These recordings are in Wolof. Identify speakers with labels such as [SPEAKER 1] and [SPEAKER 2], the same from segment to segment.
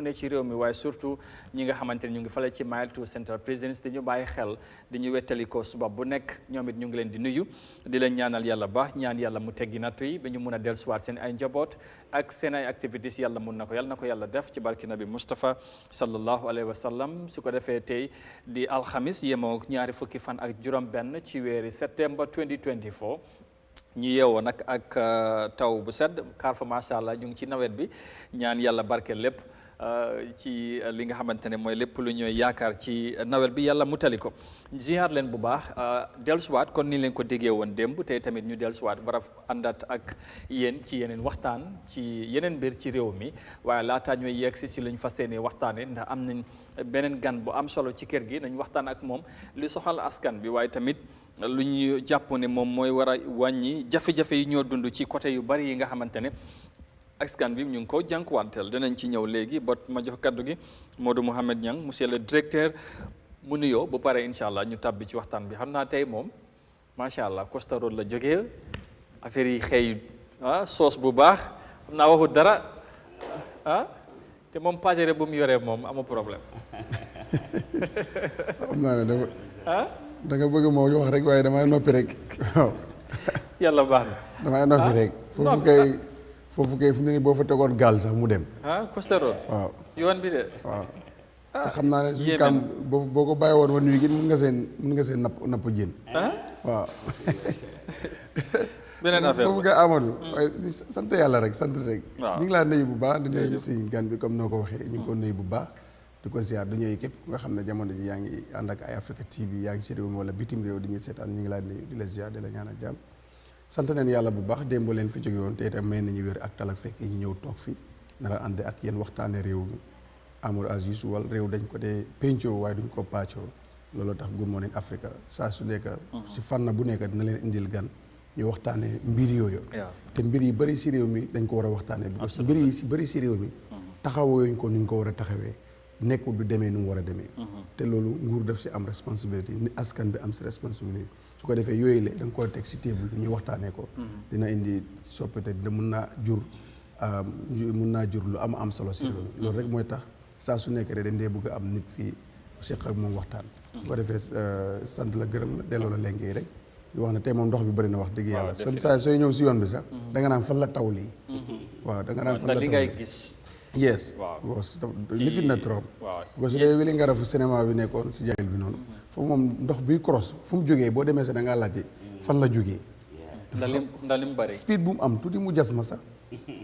[SPEAKER 1] ne ci réew mi waaye surtout ñi nga xamante ne ñu ngi fale ci Mile to Central Presidency di ñu bàyyi xel di ñu wettali ko suba bu nekk ñoom it ñu ngi leen di nuyu di leen ñaanal yàlla baax ñaan yàlla mu teggi nattu yi ba ñu mun a dellusiwaat seen ay njaboot ak seen ay activités yàlla mun na ko yàlla na ko yàlla def ci barki nabi Mustafa sallallahu alayhi wa sallam su ko defee tey di alxamis yemoo ñaari fukki fan ak juróom-benn ci weeri septembre 2024 ñu yeewoo nag ak taw bu sedd kaar fa macha allah ñu ngi ci nawet bi ñaan yàlla barke lépp ci li nga xamante ne mooy lépp lu ñooy yaakaar ci nawet bi yàlla mu tali ko ziar leen bu baax dellusiwaat kon ni leen ko déggee woon démb tey tamit ñu dellusiwaat war a àndaat ak yéen ci yeneen waxtaan ci yeneen mbir ci réew mi waaye laataa ñooy yegg si lañ fas yéene waxtaanee ndax am nañ beneen gan bu am solo ci kër gi nañ waxtaan ak moom li soxal askan bi waaye tamit lu ñu jàpp ne moom mooy war a wàññi jafe-jafe yi ñoo dund ci côté yu bari yi nga xamante ne askan bi ñu ngi ko jànkuwanteel dinañ ci ñëw léegi ba ma jox kaddu gi Modou Mohamed Niang monsieur le directeur mu nuyoo bu pare incha allah ñu tàbbi ci waxtaan bi xam naa tey moom macha allah Costa Road la jógee affaire yi xëy soos bu baax xam naa waxu dara te moom pajere bu mu yoree moom amu problème.
[SPEAKER 2] xam naa ne da nga bëgg moo wax rek waaye damay noppi rek waaw.
[SPEAKER 1] yàlla baax na.
[SPEAKER 2] damay noppi rek. foofu kay fu mu ne nii boo fa tegoon gaal sax mu dem.
[SPEAKER 1] Costa Road.
[SPEAKER 2] waaw
[SPEAKER 1] yoon bi de.
[SPEAKER 2] waaw te xam naa ne suñu kam boo ko bàyyi woon nuyu gi mun nga seen napp jën. waaw.
[SPEAKER 1] beneen affaire
[SPEAKER 2] foofu kay Amadou. waaye sant yàlla rek sant rek.
[SPEAKER 1] waaw
[SPEAKER 2] ñu ngi laa nuyu bu baax di nuyu suñu gan bi comme noo ko waxee ñu ngi ko nuyu bu baax. di ko ziar du ñëw képp ku nga xam ne jamono ji yaa ngi ànd ak Eyeafrica TV yaa ngi ci réew mi wala bitim réew di ñu seetaan ñu ngi laa nuyu di la ziar di la ñaanal jàmm sant nañ yàlla bu baax démb leen fi jóge woon te itam may nañu wér ak tal ak fekk ñu ñëw toog fi nar a ànd ak yéen waxtaane réew mi amul as usual réew dañ ko dee pencoo waaye duñ ko pàccoo loolu tax Good Morning Africa saa su nekk si fànn bu nekk dina leen indil gan ñu waxtaane mbir yooyu te mbir yi bëri si réew mi dañ ko war a waxtaane parce que mbir yi si bëri si réew mi taxawooyuñ ko nuñ ko war a taxawee nekkul du demee nu mu war a demee te loolu nguur def si am responsabilité ni askan bi am si responsabilité su ko defee yooyu la da nga koy teg si table bi ñu waxtaanee ko dina indi soppite dina mun naa jur lu am solo si loolu rek mooy tax saa su nekk rek dañ dee bëgg a am nit fii seq ak moom waxtaan su ko defee sant la gërëm la delloo la léegi rek di wax ne tey moom ndox bi bëri na wax dëgg yàlla sooy ñëw si yoon bi sax da nga naan fan la taw lii waaw da nga naan fan la taw
[SPEAKER 1] li ngay gis
[SPEAKER 2] yes lifit na trop parce que Wellingara fu cinéma bi nekkoon si jagel bi noonu foofu moom ndox biy cross fu mu jógee boo demee sax da ngaa laajte fan la jógee
[SPEAKER 1] ndax lim bëri
[SPEAKER 2] speed bu mu am tuuti mu jas ma sax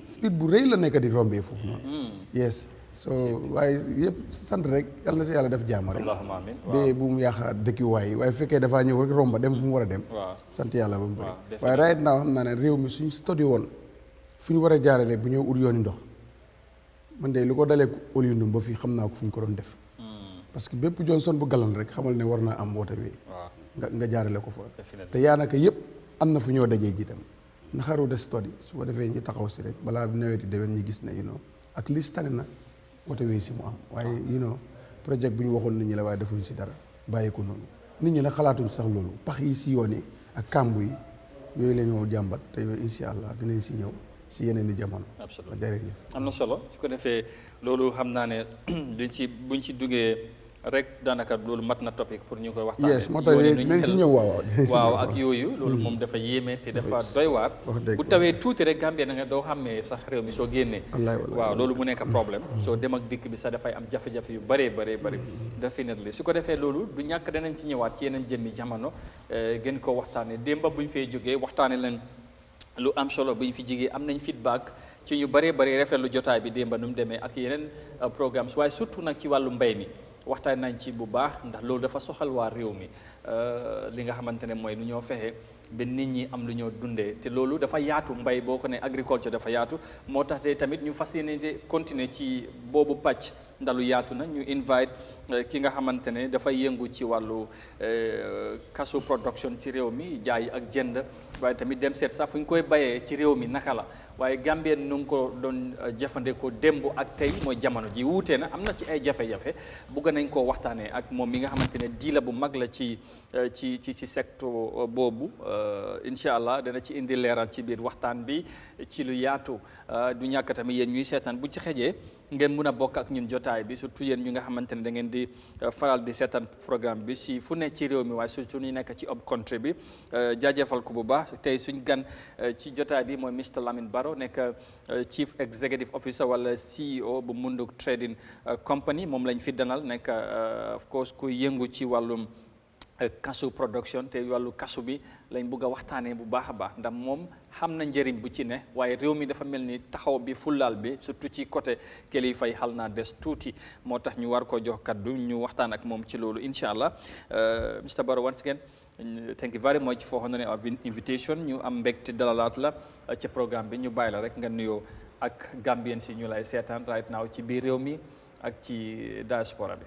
[SPEAKER 2] speed bu rëy la nekk di rombee foofu noonu yes so waaye yëpp sant rek yàlla na si yàlla def jàmm rek ba bu mu yàq dëkkiwaay yi waaye fekkee dafaa ñëw rek romba dem fu mu war a dem sant yàlla ba mu bëri waaye right now xam naa ne réew mi suñ study woon fu ñu war a jaarale bu ñëw ut yooni ndox man de lu ko dalee Oliundum ba fii xam naa ko fu ñu ko doon def parce que bépp Johnson bu galan rek xamal ne war naa am woote bi nga jaarale ko fa te yaa naka yëpp am na fu ñoo dajee jiitam naxaru de study su ko defee ñu taxaw si rek balaa naweti déwén ñu gis ne ak liste tane na woote wi si mu am waaye projet bu ñu waxoon nit ñi la waaye defuñ si dara bàyyi ko noonu nit ñi nag xalaatuñ sax loolu pax yi si yoon yi ak kàmbu yi yooyu la ñoo jàmbat te yooyu incha allah dinañ si ñëw si yeneen i jamono.
[SPEAKER 1] absolument
[SPEAKER 2] jërëjëf
[SPEAKER 1] am na solo su ko defee loolu xam naa ne buñ ci duggee rek daanaka loolu mat na topic pour ñu koy waxtaanee.
[SPEAKER 2] yes moo tax dinañ si ñëw
[SPEAKER 1] waaw ak yooyu. loolu moom dafa yéeme te dafa doy waar. bu tawee tuuti rek Gambie na nga doo xàmmee sax réew mi soo génnee. waaw loolu mu nekk problème. soo dem ak dikk bi sax dafay am jafe-jafe yu bëree bëri. definitely su ko defee loolu du ñàkk danañ ci ñëwaat ci yeneen jëmmi jamono gën ko waxtaanee démba buñ fee jógee waxtaanee leen. lu am solo bu ñu fi jigee am nañ feedback ci ñu bëree bëri rafetlu jotaay bi démba nu mu demee ak yeneen programmes waaye surtout nag ci wàllu mbay mi waxtaan nañ ci bu baax ndax loolu dafa soxal waa réew mi li nga xamante ne mooy nu ñoo fexe ba nit ñi am lu ñoo dundee te loolu dafa yaatu mbay boo ko ne agriculture dafa yaatu moo tax te tamit ñu fas yéene continuer ci boobu pàcc ndalu yaatu na ñu invite ki nga xamante ne dafay yëngu ci wàllu cashew production ci réew mi jaay ak jënd waaye tamit dem seet sax fu ñu koy bayee ci réew mi naka la waaye Gambien nu ngi ko doon jëfandikoo démb ak tey mooy jamono ji wuutee na am na ci ay jafe-jafe bugg nañ koo waxtaanee ak moom mi nga xamante ne diila bu mag la ci secteur boobu incha allah dana ci indi leeral ci biir waxtaan bi ci lu yaatu du ñàkk tamit yéen ñuy seetaan bu ci xejee ngeen mun a bokk ak ñun jotaay bi surtout yéen ñu nga xamante ne da ngeen di faral di seetaan programme bi si fu ne ci réew mi waaye surtout ñu nekk ci up country bi jaajëfal ko bu baax tey suñ gan ci jotaay bi mooy Mr Lamin Barrow nekk Chief Executive Officer wala CEO bu Munduk Trading Company moom lañ fi danal nekk of course ku yëngu ci wàllum cashew production te wàllu cashew bi lañ bëgg a waxtaanee bu baax a baax ndax moom xam na njëriñ bu ci ne waaye réew mi dafa mel ni taxaw bi fullaal bi surtout ci côté kilifa yi xal naa des tuuti moo tax ñu war ko jox kaddu ñu waxtaan ak moom ci loolu incha allah Mr Barrow once again thank you very much for honoring our invitation ñu am mbégte dalalaat la ci programme bi ñu bàyyi la rek nga nuyoo ak Gambien si ñu lay seetaan right now ci biir réew mi ak ci diaspora bi.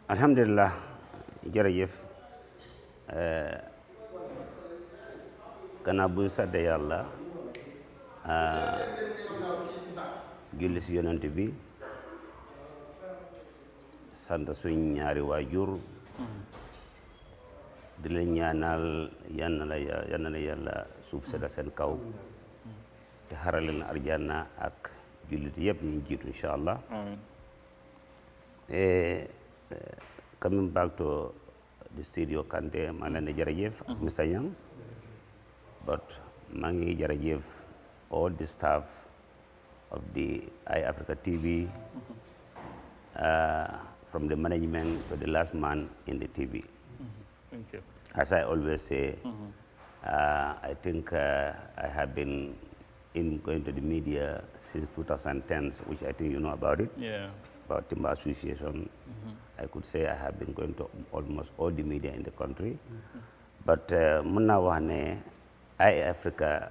[SPEAKER 3] alhamdulillah jërëjëf gannaaw bu ñu sàddee yàlla julli si yonent bi sant suñ ñaari waajur di leen ñaanal yal na la yàlla suuf sedda seen kaw te xarale na arjana ak jullit yëpp ñu jiitu incha allah. Coming back to the studio Kante maa leen di jërëjëf ak Mr Yang but maa ngi jërëjëf all the staff of the Eyeafrica TV from the management to the last man in the TV.
[SPEAKER 1] Thank you.
[SPEAKER 3] As I always say, I think I have been going to the media since 2010, which I think you know about it.
[SPEAKER 1] Yeah.
[SPEAKER 3] About Timber Association. I could say I have been going to almost all the media in the country. But mun naa wax ne Eyeafrica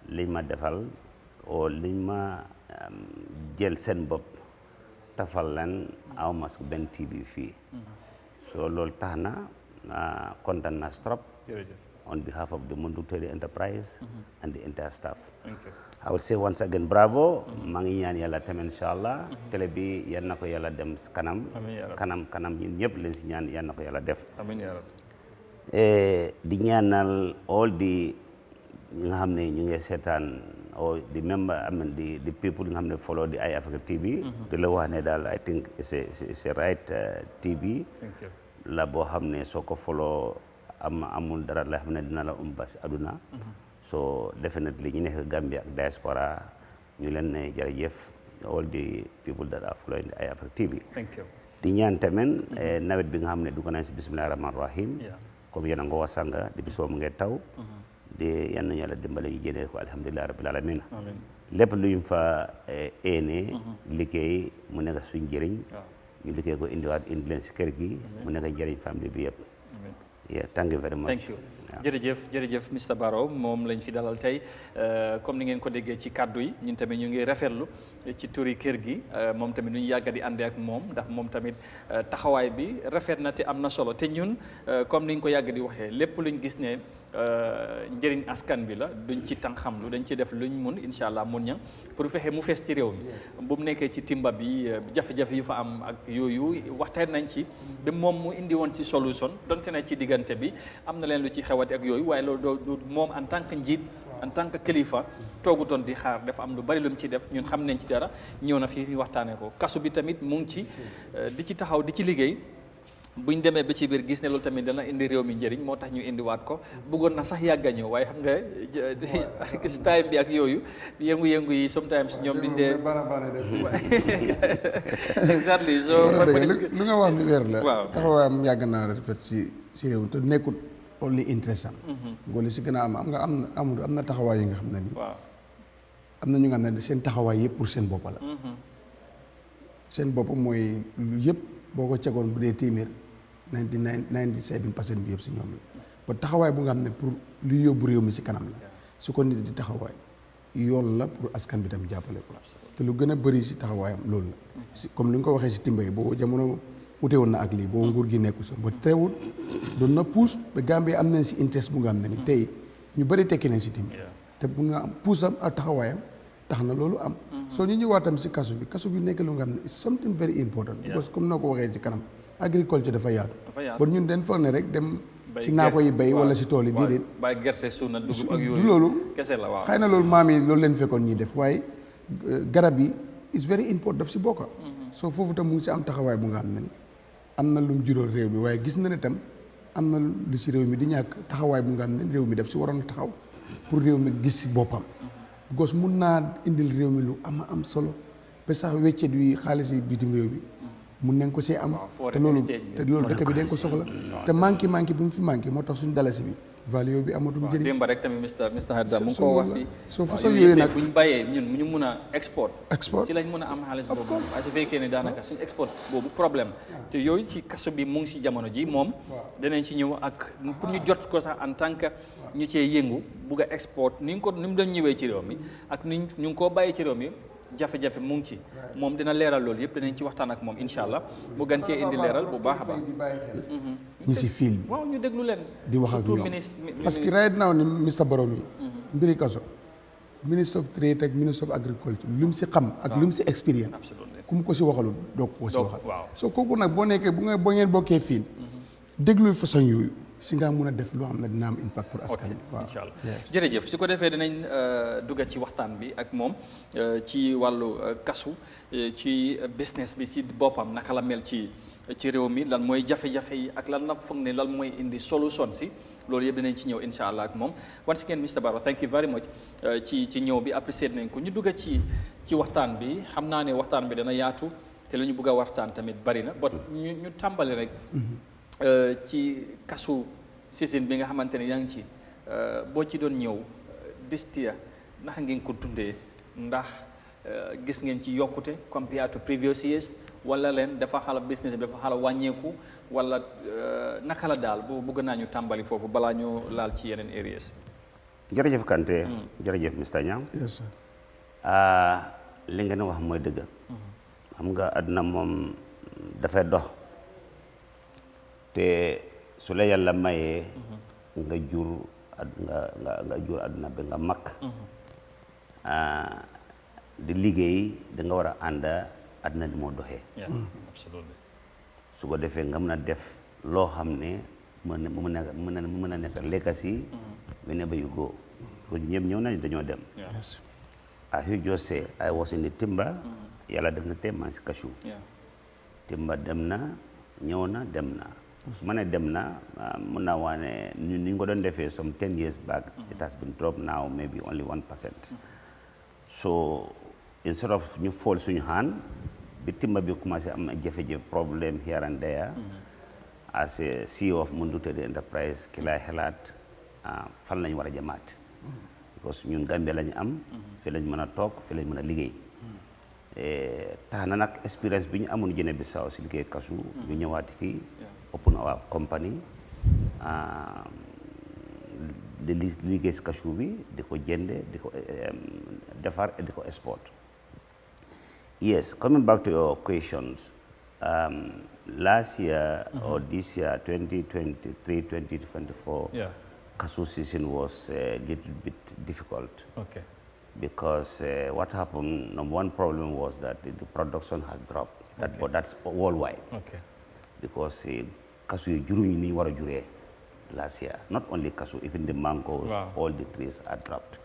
[SPEAKER 3] liñ ma defal o liñ ma jël seen bopp tafal leen aw ma su benn TV fii. So loolu tax na kontaan naa trop on behalf of the Munduk Trading Enterprise and the entire staff.
[SPEAKER 1] Thank you.
[SPEAKER 3] I would say once again bravo. maa ngi ñaan yàlla tamit inshallah télé bi yal na ko yàlla dem kanam. kanam ñun ñëpp leen si ñaan yal na ko yàlla def.
[SPEAKER 1] amiin yaa rabbi.
[SPEAKER 3] di ñaanal all di ñi nga xam ne ñu ngi seetaan or the member I mean the people nga xam ne follow the Eyeafrica TV. di la wax ne daal I think it's a right TV.
[SPEAKER 1] Thank you.
[SPEAKER 3] la boo xam ne soo ko follow amul dara la xam ne dina la umbas aduna. So definitely ñu nekk Gambia ak diaspora ñu leen ne jërëjëf all the people that are following the Eyeafrica TV.
[SPEAKER 1] Thank you.
[SPEAKER 3] di ñaan tamit nawet bi nga xam ne dugg nañ si bismillahi rahmaani rahim. comme yéen a nga wasanga di bisoo mu ngi taw. de yan nañu yàlla dimbale ñu jëlee ko alhamdulilah rabbil alamin. lépp lu ñu fa éene. liggéey mu nekk suñ njëriñ. ñu liggéey ko indi leen si kër gi. mu nekk njëriñ famille bi yëpp. Yeah, thank you very much.
[SPEAKER 1] Thank you. jërëjëf Mr Barrow moom lañ fi dalal tey comme ni ngeen ko déggee ci kàddu yi ñun tamit ñu ngi rafetlu ci turi kër gi moom tamit ñu yàgg di àndee ak moom ndax moom tamit taxawaay bi rafet na te am na solo te ñun comme ni ñu ko yàgg di waxee lépp luñ gis ne njëriñ askan bi la duñ ci tàng xam lu dañ ci def luñ mun incha allah mun ña pour fexe mu fees ci réew mi bu mu nekkee ci timba bi jafe-jafe yu fa am ak yooyu waxtaan nañ ci ba moom mu indi woon ci solution donte na ci diggante bi am na leen lu ci xewati ak yooyu waaye loolu doo moom en tant que njiit en tant que kilifa toogutoon di xaar dafa am lu bari lu mu ci def ñun xam nañ ci dara ñëw na fii ñu waxtaanee ko kasu bi tamit mu ngi ci di ci taxaw di ci liggéey buñ demee ba ci biir gis ne loolu tamit dana indi réew mi njëriñ moo tax ñu indiwaat ko bëggoon na sax yàgg a ñëw waaye xam nga si time bi ak yooyu yëngu-yëngu yi sometimes ñoom di dee exactly so
[SPEAKER 2] lu nga wax ni weer la
[SPEAKER 1] waaw
[SPEAKER 2] taxawaayam yàgg naa rafet si réew mi te nekkul only intéressant ngooli si gën a am na taxawaay yi nga xam ne nii am na ñu nga xam ne seen taxawaay yëpp pour seen bopp la seen bopp mooy lu yëpp boo ko cegoon bu dee téeméer 97% bi yëpp si ñoom la ba taxawaay bu nga xam ne pour luy yóbbu réew mi si kanam la su ko nit di taxawaay yoon la pour askan bi tam jàppale ko te lu gën a bëri si taxawaayam loolu la si comme li nga ko waxee si timba yi boobu jamono ute woon na ak lii boobu nguur gi nekku sa ba teewul doon na puus ba Gambie am nañ si interest bu nga xam ne ni tey ñu bëri tekki nañ si timba te bu nga am puusam ak taxawaayam tax na loolu am soo ñu ñëwaatam si kasu bi nekk lu nga xam ne it's something very important because comme noo ko waxee si kanam agriculture dafa yaatu ba ñun den foog ne rek dem si naako yi bay wala si tool yi déedéet
[SPEAKER 1] bay gerte suuna dugub ak yooyu
[SPEAKER 2] du loolu
[SPEAKER 1] kese la waaw
[SPEAKER 2] xëy na loolu maam yi loolu leen fekkoon ñuy def waaye garab yi is very important daf si bokk. so foofu tam mu ngi si am taxawaay bu nga xam ne ni am na lu mu juróol réew mi waaye gis na ne tam am na lu si réew mi di ñàkk taxawaay bu nga xam ne réew mi daf si waroon taxaw pour réew mi gis si boppam. because mun naa indil réew mi lu am solo ba sax weccet wi xaalis yi bitim réew bi mun nañ ko see am. te loolu dëkk bi dañ ko soxla. te manqué bu mu fi manqué moo tax suñu dalasi bi. valeur bi amatul njëriñ.
[SPEAKER 1] démb rek tamit Mr Hadda mu ngi ko wax fii.
[SPEAKER 2] soo façon yooyu nag
[SPEAKER 1] bu ñu bàyyee ñun ñu mun a export si lañ mun a am xaalis boobu. waaye su fekkee ne daanaka suñu export boobu problème te yooyu ci kaso bi mu ngi si jamono ji moom. danañ ci ñëw ak pour ñu jot ko sax en tant que ñu cee yëngu bugg a export ni mu doon ñëwee ci réew mi ak ni ñu ngi koo bàyyee ci réew mi. jafe-jafe mu ngi ci moom dina leeral loolu yëpp dinañ ci waxtaan ak moom incha allah mu gën cee indi leeral bu baax a baax.
[SPEAKER 2] ñi si fil bi
[SPEAKER 1] waaw ñu déglu leen.
[SPEAKER 2] di wax ak ñoom parce que right now ni Mr Barrow mi mbiri kaso ministre of trade ak ministre of agriculture lu mu si xam ak lu mu si expérience ku mu ko si waxalul doo ko si waxal so kooku nag boo nekkee boo ngeen bokkee fil déglul façon yooyu si nga mun a def loo xam ne dina am impact pour askan wi. waaw
[SPEAKER 1] incha allah jërëjëf su ko defee dinañ dugg ci waxtaan bi ak moom ci wàllu kasu ci business bi ci boppam naka la mel ci réew mi lan mooy jafe-jafe yi ak lan la foog ne lan mooy indi solution si loolu yëpp dinañ ci ñëw incha allah ak moom once again Mr Barrow thank you very much ci ñëw bi apprécié nañ ko ñu dugg ci waxtaan bi xam naa ne waxtaan bi dana yaatu te lu ñu bëgg a waxtaan tamit bari na but ñu tàmbali rek. ci kasu season bi nga xamante ne yaa ngi ci boo ci doon ñëw distia naka ngeen ko dundee ndax gis ngeen ci yokkute compared to previous years wala leen dafa xala business bi dafa xala wàññeeku wala naka la daal bu bëgg naa ñu tàmbali foofu balaa ñu laal ci yeneen areas.
[SPEAKER 3] jërëjëf Kanté jërëjëf Mr Niang.
[SPEAKER 2] yes
[SPEAKER 3] li ngeen wax mooy dëgg. xam nga àdduna moom dafay dox. te su la yàlla mayee nga jur àdduna bi nga mag di liggéey da nga war a ànd àdduna di moo doxee su ko defee nga mën a def loo xam ne mën a nekk legacy whenever you go ko ñëpp ñëw nañ dañoo dem as you just say I was in the timber yàlla def na te man si cashew timber dem na ñëw na dem na su ma ne dem na mun naa wax ne ni ñu ko doon defee some 10 years back it has been dropped now maybe only 1%. so instead of ñu fool suñu hand bi timba bi commencé am jafe-jafe problème here and there as a CEO of Mundute the enterprise ki laay xalaat fan lañ war a jamaat because ñun Gambia lañu am fi lañ mën a toog fi lañ mën a liggéey tax na nag expérience bi ñu amoon Guinée Bissau si liggéey kasu ñu ñëwaat fii open our company di liggéey si cashew bi di ko jënde di ko defar di ko export. Yes, coming back to your questions, last year or this year 2023-2024 cashew season was a little bit difficult.
[SPEAKER 1] Okay.
[SPEAKER 3] Because what happened, number one problem was that the production has dropped. But that's worldwide. Okay. Because cashew juruñu ni wara juré last year, not only cashew, even the mangoes, all the trees are dropped.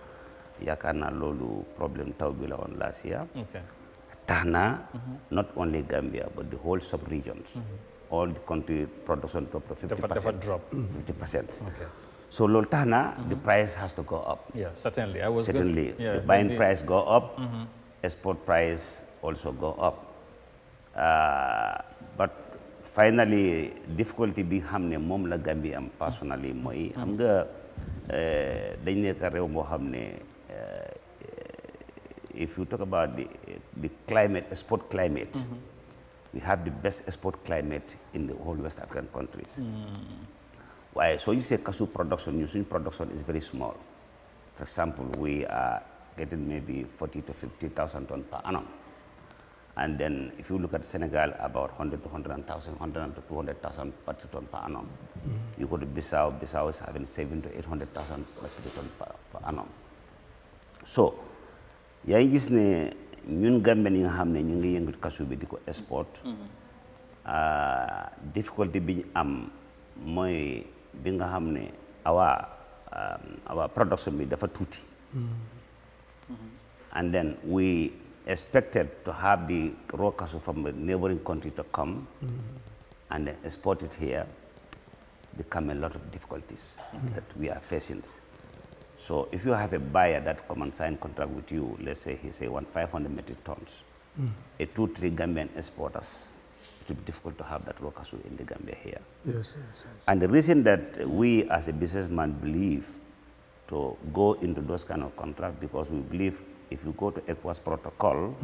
[SPEAKER 3] Yaakaar naa loolu problème taw bi la woon last year. Okay. Tax na not only Gambia but the whole sub-regions, all the country production dropped to 50%. 50%. Okay. So loolu tax na the price has to go up.
[SPEAKER 1] Yeah, certainly.
[SPEAKER 3] The buying price go up, export price also go up. But finally difficulty bi xam ne moom la Gambia am personally mooy xam nga dañ nekk réew moo xam ne if you talk about the climate, export climate, we have the best export climate in the whole West African countries. Why? So you say cashew production, using production is very small. For example, we are getting maybe 40 to 50,000 tons per annum. And then if you look at Senegal, about 100 to 100,000, 100 to 200,000 metric tons per annum. You go to Bissau, Bissau is having 700 to 800,000 metric tons per annum. So, yaa ngi gis ne ñun Gambien yi nga xam ne ñu ngi yëngu cashew bi di ko export. Difficulty bi ñu am mooy bi nga xam ne our production bi dafa tuuti. And then we expected to have the raw cashew from a neighboring country to come and then export it here become a lot of difficulties that we are facing. So if you have a buyer that come and sign contract with you, let's say he say 500 metric tons, a 2-3 Gambian exporters, it will be difficult to have that raw cashew in the Gambia here.
[SPEAKER 2] Yes.
[SPEAKER 3] And the reason that we as a businessman believe to go into those kind of contracts, because we believe if you go to ECOWAS protocol,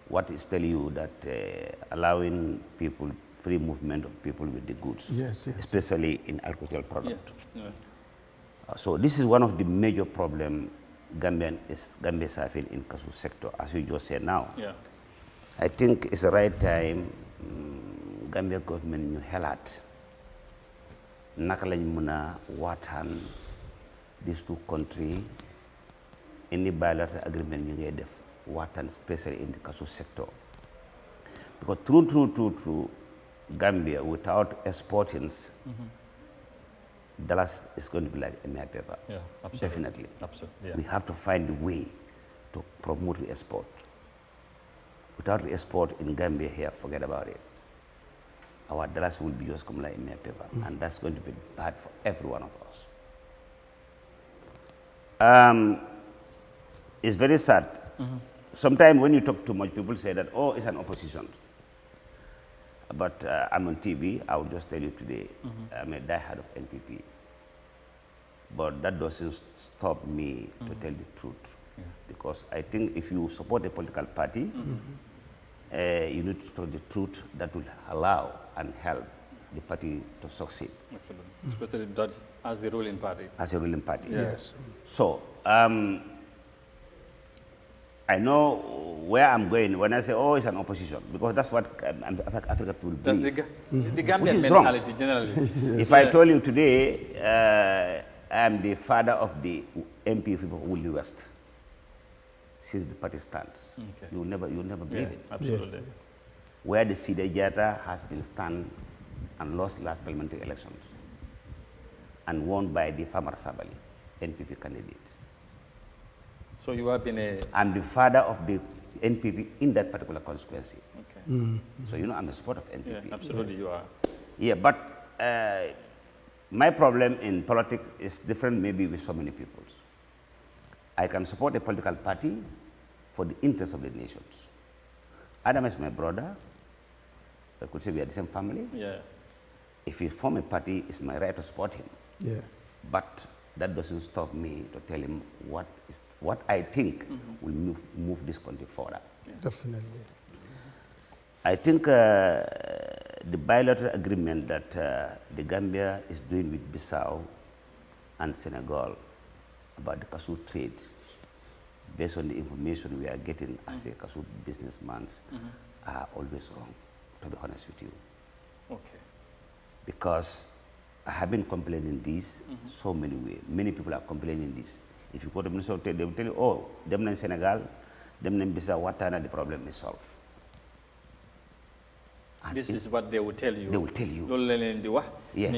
[SPEAKER 3] what is telling you that allowing people free movement of people with the goods, especially in agricultural product. So this is one of the major problem Gambia is having in cashew sector, as you just said now. I think it's the right time Gambia government ñu xelaat naka lañ mëna waxtaan these two countries any bilateral agreement ñu ngay def waxtaan especially in the cashew sector, because true Gambia without exporting dollars is going to be like a mere paper.
[SPEAKER 1] Absolutely.
[SPEAKER 3] Definitely.
[SPEAKER 1] Absolutely.
[SPEAKER 3] We have to find a way to promote the export. Without the export in Gambia here, forget about it. Our dollars will be just come like a mere paper, and that's going to be bad for every one of us. It's very sad. Sometimes when you talk too much, people say that, oh, it's an opposition. But I'm on TV, I will just tell you today, I'm a diehard of NPP. But that doesn't stop me to tell the truth. Because I think if you support a political party, you need to tell the truth that will allow and help the party to succeed.
[SPEAKER 1] Absolutely. Especially that as the ruling party.
[SPEAKER 3] As a ruling party.
[SPEAKER 2] Yes.
[SPEAKER 3] So, I know where I'm going when I say, oh, it's an opposition, because that's what Africa people believe.
[SPEAKER 1] That's the Gambian mentality generally.
[SPEAKER 3] If I told you today, I am the father of the MP for Woolly West, since the party stands, you will never believe it.
[SPEAKER 1] Absolutely.
[SPEAKER 3] Where the Sida Jata has been stand and lost last parliamentary elections and won by the Farmer Sabali, NPP candidate.
[SPEAKER 2] So you have been
[SPEAKER 3] I'm the father of the NPP in that particular constituency.
[SPEAKER 1] Okay.
[SPEAKER 3] So you know I'm a supporter of NPP.
[SPEAKER 1] Yeah, absolutely you are.
[SPEAKER 3] Yeah, but my problem in politics is different maybe with so many people. I can support a political party for the interest of the nations. Adam is my brother. I could say we are the same family.
[SPEAKER 1] Yeah.
[SPEAKER 3] If he form a party, it's my right to support him.
[SPEAKER 2] Yeah.
[SPEAKER 3] But that doesn't stop me to tell him what I think will move this country forward.
[SPEAKER 2] Yeah. Definitely.
[SPEAKER 3] I think the bilateral agreement that the Gambia is doing with Bissau and Senegal about the cashew trade, based on the information we are getting as a cashew businessman, are always wrong, to be honest with you.
[SPEAKER 1] Okay.
[SPEAKER 3] Because I have been complaining this so many ways. Many people are complaining this. If you go to Minnesota, they will tell you, oh, them in Senegal, them in Bissau, what time the problem is solved. And
[SPEAKER 1] this is what they will tell you.
[SPEAKER 3] They will tell you.
[SPEAKER 1] Yeah.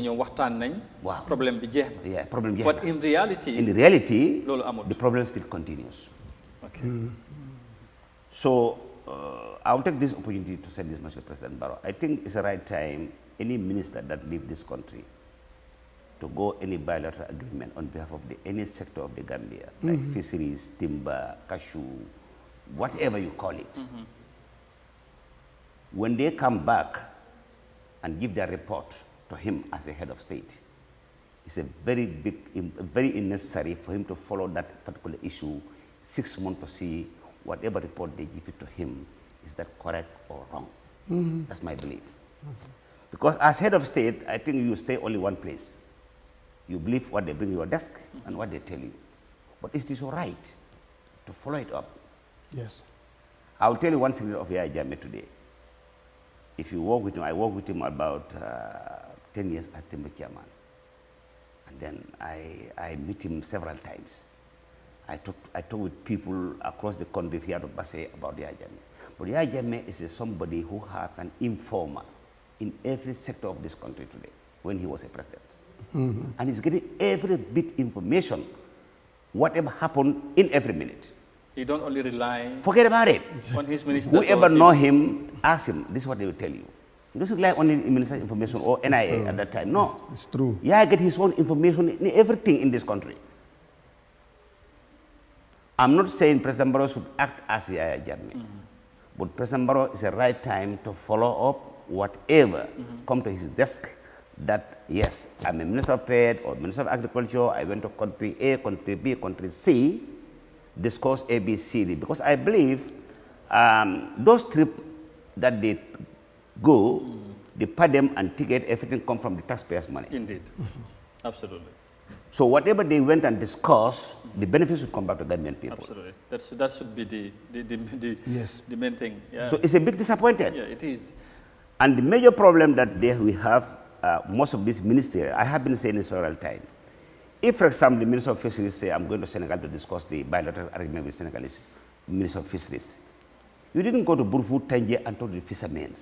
[SPEAKER 3] Wow.
[SPEAKER 1] Problem
[SPEAKER 3] yeah, problem.
[SPEAKER 1] But in reality,
[SPEAKER 3] the problem still continues.
[SPEAKER 1] Okay.
[SPEAKER 3] So I will take this opportunity to send this message to President Barrow. I think it's the right time any minister that leaves this country to go any bilateral agreement on behalf of any sector of the Gambia, like fisheries, timber, cashew, whatever you call it. When they come back and give their report to him as a head of state, it's a very unnecessary for him to follow that particular issue 6 months to see whatever report they give it to him, is that correct or wrong? That's my belief. Because as head of state, I think you stay only one place. You believe what they bring your desk and what they tell you. But is this all right to follow it up?
[SPEAKER 2] Yes.
[SPEAKER 3] I will tell you one secret of Yahya Jammeh today. If you work with him, I worked with him about 10 years as Timber Chairman. And then I meet him several times. I talk with people across the country here to Basse about Yahya Jammeh. But Yahya Jammeh is somebody who has an informer in every sector of this country today when he was a president. And he's getting every bit information, whatever happened in every minute.
[SPEAKER 1] He don't only rely
[SPEAKER 3] Forget about it.
[SPEAKER 1] on his ministers.
[SPEAKER 3] Whoever know him, ask him. This is what they will tell you. He doesn't rely only on minister information or NIA at that time. No.
[SPEAKER 2] It's true.
[SPEAKER 3] Yeah, get his own information in everything in this country. I'm not saying President Barrow should act as Yahya Jammeh. But President Barrow is the right time to follow up whatever come to his desk that, yes, I'm a Minister of Trade or Minister of Agriculture, I went to country A, country B, country C, discuss A, B, C, D. Because I believe those trips that they go, they pay them and ticket, everything come from the taxpayers' money.
[SPEAKER 1] Indeed. Absolutely.
[SPEAKER 3] So whatever they went and discussed, the benefits would come back to the Gambian people.
[SPEAKER 1] Absolutely. That should be the main thing. Yeah.
[SPEAKER 3] So it's a big disappointment.
[SPEAKER 1] Yeah, it is.
[SPEAKER 3] And the major problem that we have, most of these ministers, I have been saying this several times. If, for example, the Minister of Fisheries say, I'm going to Senegal to discuss the bilateral agreement with Senegalese Minister of Fisheries, you didn't go to Burfu, Tangier, and talk to the fishermen.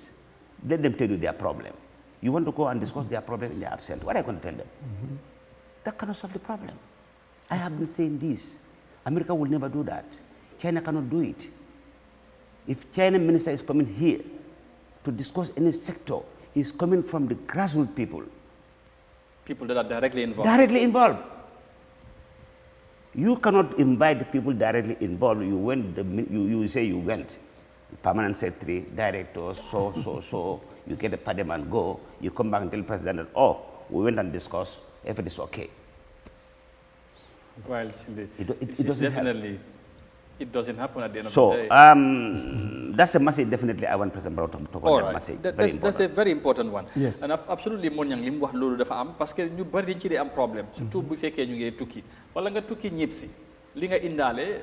[SPEAKER 3] Let them tell you their problem. You want to go and discuss their problem in their absence. What are you going to tell them? That cannot solve the problem. I have been saying this. America will never do that. China cannot do it. If China minister is coming here to discuss any sector, he's coming from the grassroots people.
[SPEAKER 1] People that are directly involved.
[SPEAKER 3] Directly involved. You cannot invite the people directly involved. You went, you say you went. Permanent secretary, director, so. You get a pay them and go. You come back and tell the president that, oh, we went and discussed, everything is okay.
[SPEAKER 1] Well, it doesn't happen at the end of the day.
[SPEAKER 3] So, that's a message definitely I want President Barrow to talk on that message.
[SPEAKER 1] That's a very important one.
[SPEAKER 2] Yes.
[SPEAKER 1] And absolutely mon yang lim wax lolu dafa am parce que ñu bari dañ ci am problème surtout bu fekkee ñu ngi tukki wala nga tukki ñepp ci li nga indalé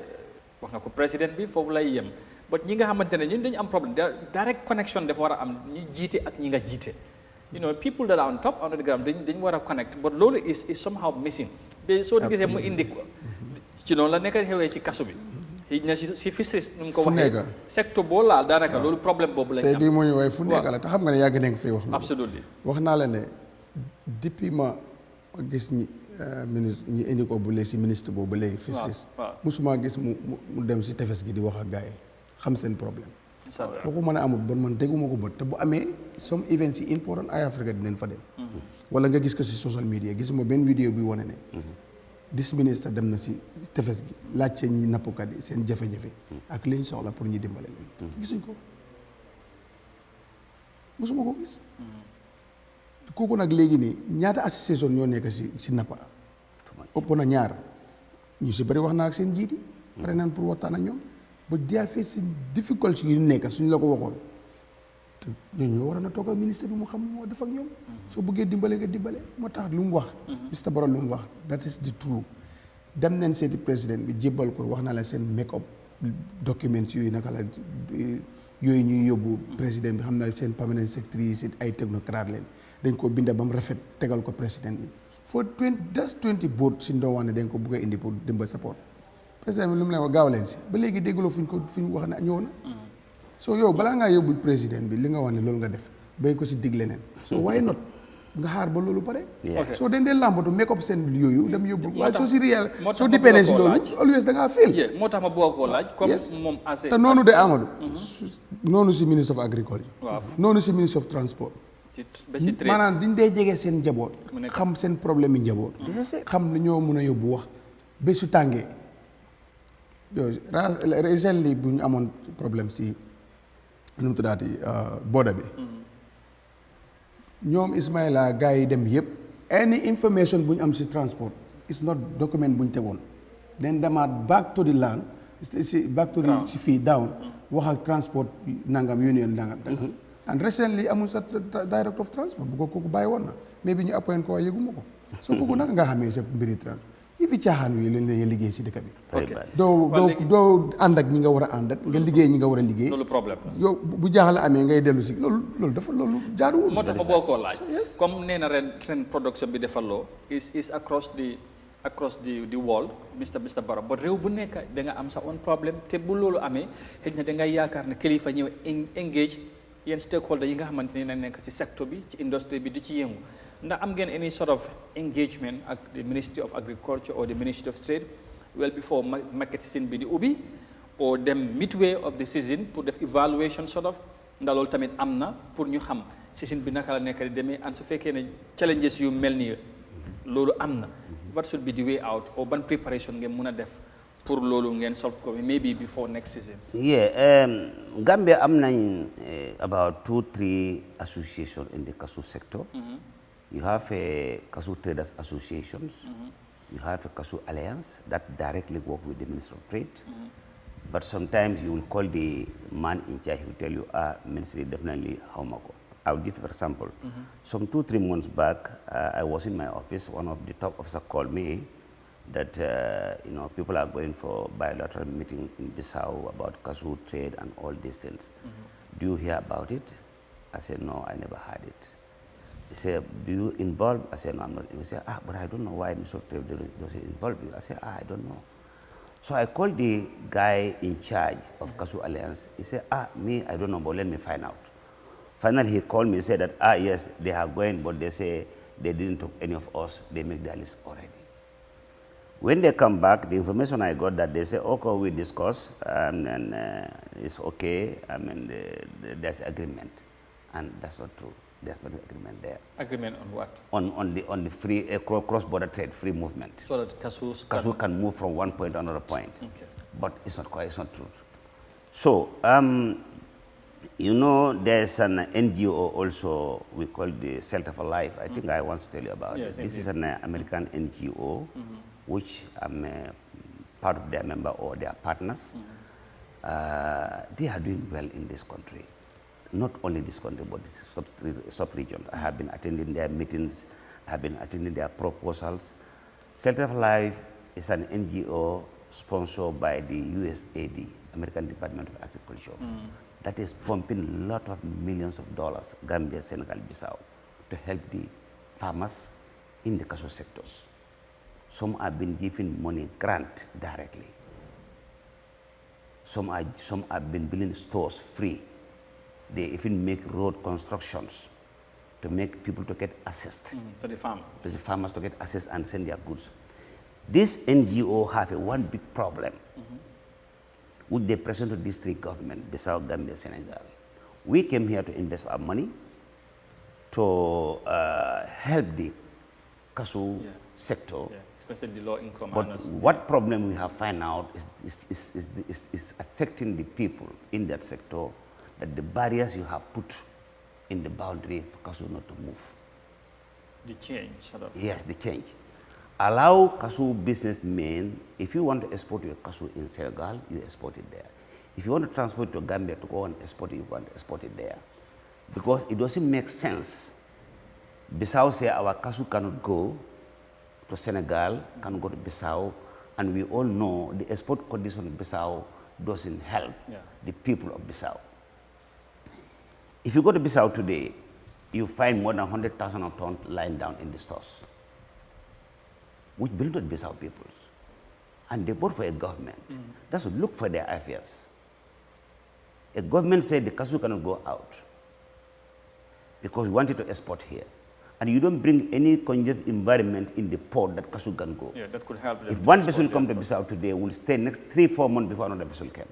[SPEAKER 1] wax nga ko président bi fofu lay yem but ñi nga xamantene ñun dañ am problème direct connection dafa wara am ñi jité ak ñi nga jité. You know, people that are on top, on the ground, they want to connect, but lolo is somehow missing. So they say mo indi ko. Ci non la nekk xewé ci kasso bi. Hijna ci fisheries num ko waxé. Secteur bo la danaka lolu problème bobu lañ am.
[SPEAKER 2] Tay bi mo ñu way fu nekk la te xam nga ne yag nañ fi wax.
[SPEAKER 1] Absolutely.
[SPEAKER 2] Wax na la ne depuis ma gis ñi ministre ñi indi ko bu lé ci ministre bobu légui fisheries. Musuma gis mu dem ci tefes gi di wax ak gaay xam seen problème. waxu mën a amul bon man dégguma ko bët te bu amee some events yi important Eyeafrica dinañ fa dem wala nga gis ko si social media gisuma benn vidéo bi wane ne dis ministre dem na si tefes gi laajte ñi nappkat yi seen jafe-jafe ak liñ soxla pour ñu dimbale leen gisuñ ko mosuma ko gis kooku nag léegi nii ñaata association ñoo nekk si nappa ëpp na ñaar ñu si bëri wax naa ak seen jiiti pare naan pour waxtaan ak ñoom ba dia face difficulty yu nekk suñ la ko waxoon te ñooñu ñoo waroon a toog ak ministre bi mu xam moo def ak ñoom soo bëggee dimbale nga dimbale moo tax lu mu wax Mr Barrow lu mu wax that is the true dem nañ seeti président bi jébbal ko wax naa la seen make up documents yooyu naka la yooyu ñuy yóbbu président bi xam naa seen permanent secretary si ay technocrate leen dañ ko binda ba mu rafet tegal ko président bi for 20 boat si ndoo wax ne dañ ko bëgg a indi pour dimbal support président bi lu mu leen wax gaaw leen si ba léegi dégguloo fu ñu wax ne ñëw na soo yow balaa ngaa yóbbul président bi li nga wax ne loolu nga def bay ko si dig leneen soo waaye not nga xaar ba loolu pare soo den dee làmbatu make up seen yooyu dem yóbbul waaye soo si réel soo dépendé si loolu always da ngaa fail
[SPEAKER 1] moo tax ma bëgg koo laaj comme moom
[SPEAKER 2] te noonu de Amadou noonu si ministre of agriculture noonu si ministre of transport maanaam diñ dee jege seen njaboot xam seen problème yi njaboot xam li ñoo mën a yóbbu wax ba su tàngee yow recently bu ñu amoon problème si nu mu tuddaati border bi ñoom Ismaïla gars yi dem yëpp any information bu ñu am si transport is not document bu ñu tegoon den demaat back to the land si back to the si fii down wax ak transport nangam union nangam and recently amul sa director of transport bu ko kooku bàyyi woon na mais bi ñu appoint ko waaye yëguma ko so kooku naka nga xamee sa mbiri transport yi fi caaxaan wi leen la liggéey si dëkk bi doo ànd ak ñi nga war a ànd ak nga liggéey ñi nga war a liggéey loolu
[SPEAKER 1] problème la
[SPEAKER 2] yow bu jaaxle amee ngay dellu si loolu dafa loolu jaaduwul
[SPEAKER 1] moo tax ma boo koo laaj comme nee na ren production bi defaloo is across the world Mr Barrow ba réew bu nekk da nga am sa own problème te bu loolu amee xëy na da ngay yaakaar ne kilifa ñëw engage yéen stakeholder yi nga xamante ni nañ nekk ci secteur bi ci industrie bi di ci yëngu ndax am ngeen any sort of engagement ak the Ministry of Agriculture or the Ministry of Trade well before market season bi di ubbi or them midway of the season pour def evaluation sort of ndax loolu tamit am na pour ñu xam season bi naka la nekk di demee and su fekkee ne challenges yu mel nii loolu am na what should be the way out or ban preparation ngeen mën a def pour loolu ngeen solve ko maybe before next season.
[SPEAKER 3] Gambia am nañ about 2-3 associations in the cashew sector. You have a cashew traders associations. You have a cashew alliance that directly work with the Minister of Trade. But sometimes you will call the man in charge, he will tell you, Ministry definitely how much. I'll give you an example. Some 2-3 months back, I was in my office. One of the top officers called me that people are going for bilateral meeting in Bissau about cashew trade and all these things. Do you hear about it? I said, no, I never heard it. He said, do you involve? I said, no, I'm not. He said, but I don't know why Mr. Trade doesn't involve you. I said, I don't know. So I called the guy in charge of Cashew Alliance. He said, me, I don't know, but let me find out. Finally, he called me and said that, yes, they are going, but they say they didn't talk any of us. They make their list already. When they come back, the information I got that they say, okay, we discuss, and it's okay. I mean, there's agreement, and that's not true. There's no agreement there. Agreement on what? On the free cross-border trade, free movement. So that cashew can move from one point to another point. Okay. But it's not quite. It's not true. So there's an NGO also we call the Shelter for Life. I think I want to tell you about it. This is an American NGO, which I'm a part of their member or their partners. They are doing well in this country. Not only this country, but this sub-region. I have been attending their meetings. I have been attending their proposals. Shelter for Life is an NGO sponsored by the USAID, American Department of Agriculture, that is pumping a lot of millions of dollars, Gambia, Senegal, Bissau, to help the farmers in the cashew sectors. Some have been given money grant directly. Some have been building stores free. They even make road constructions to make people to get access. To the farmers. To the farmers to get access and send their goods. This NGO have one big problem, which they present to district government, Bissau, Gambia, Senegal. We came here to invest our money to help the cashew sector. Especially the low income earners. But what problem we have found out is affecting the people in that sector, that the barriers you have put in the boundary for cashew not to move. The change, sort of. Yes, the change. Allow cashew businessmen, if you want to export your cashew in Senegal, you export it there. If you want to transport to Gambia to go and export it, you want to export it there. Because it doesn't make sense. Bissau say our cashew cannot go to Senegal, cannot go to Bissau, and we all know the export condition of Bissau doesn't help the people of Bissau. If you go to Bissau today, you find more than 100,000 of tons lying down in the stores, which belong to the Bissau peoples. And they vote for a government that should look for their affairs. A government said the cashew cannot go out because we wanted to export here. And you don't bring any conducive environment in the port that cashew can go. Yeah, that could help them. If one vessel comes to Bissau today, will stay next 3-4 months before another vessel came.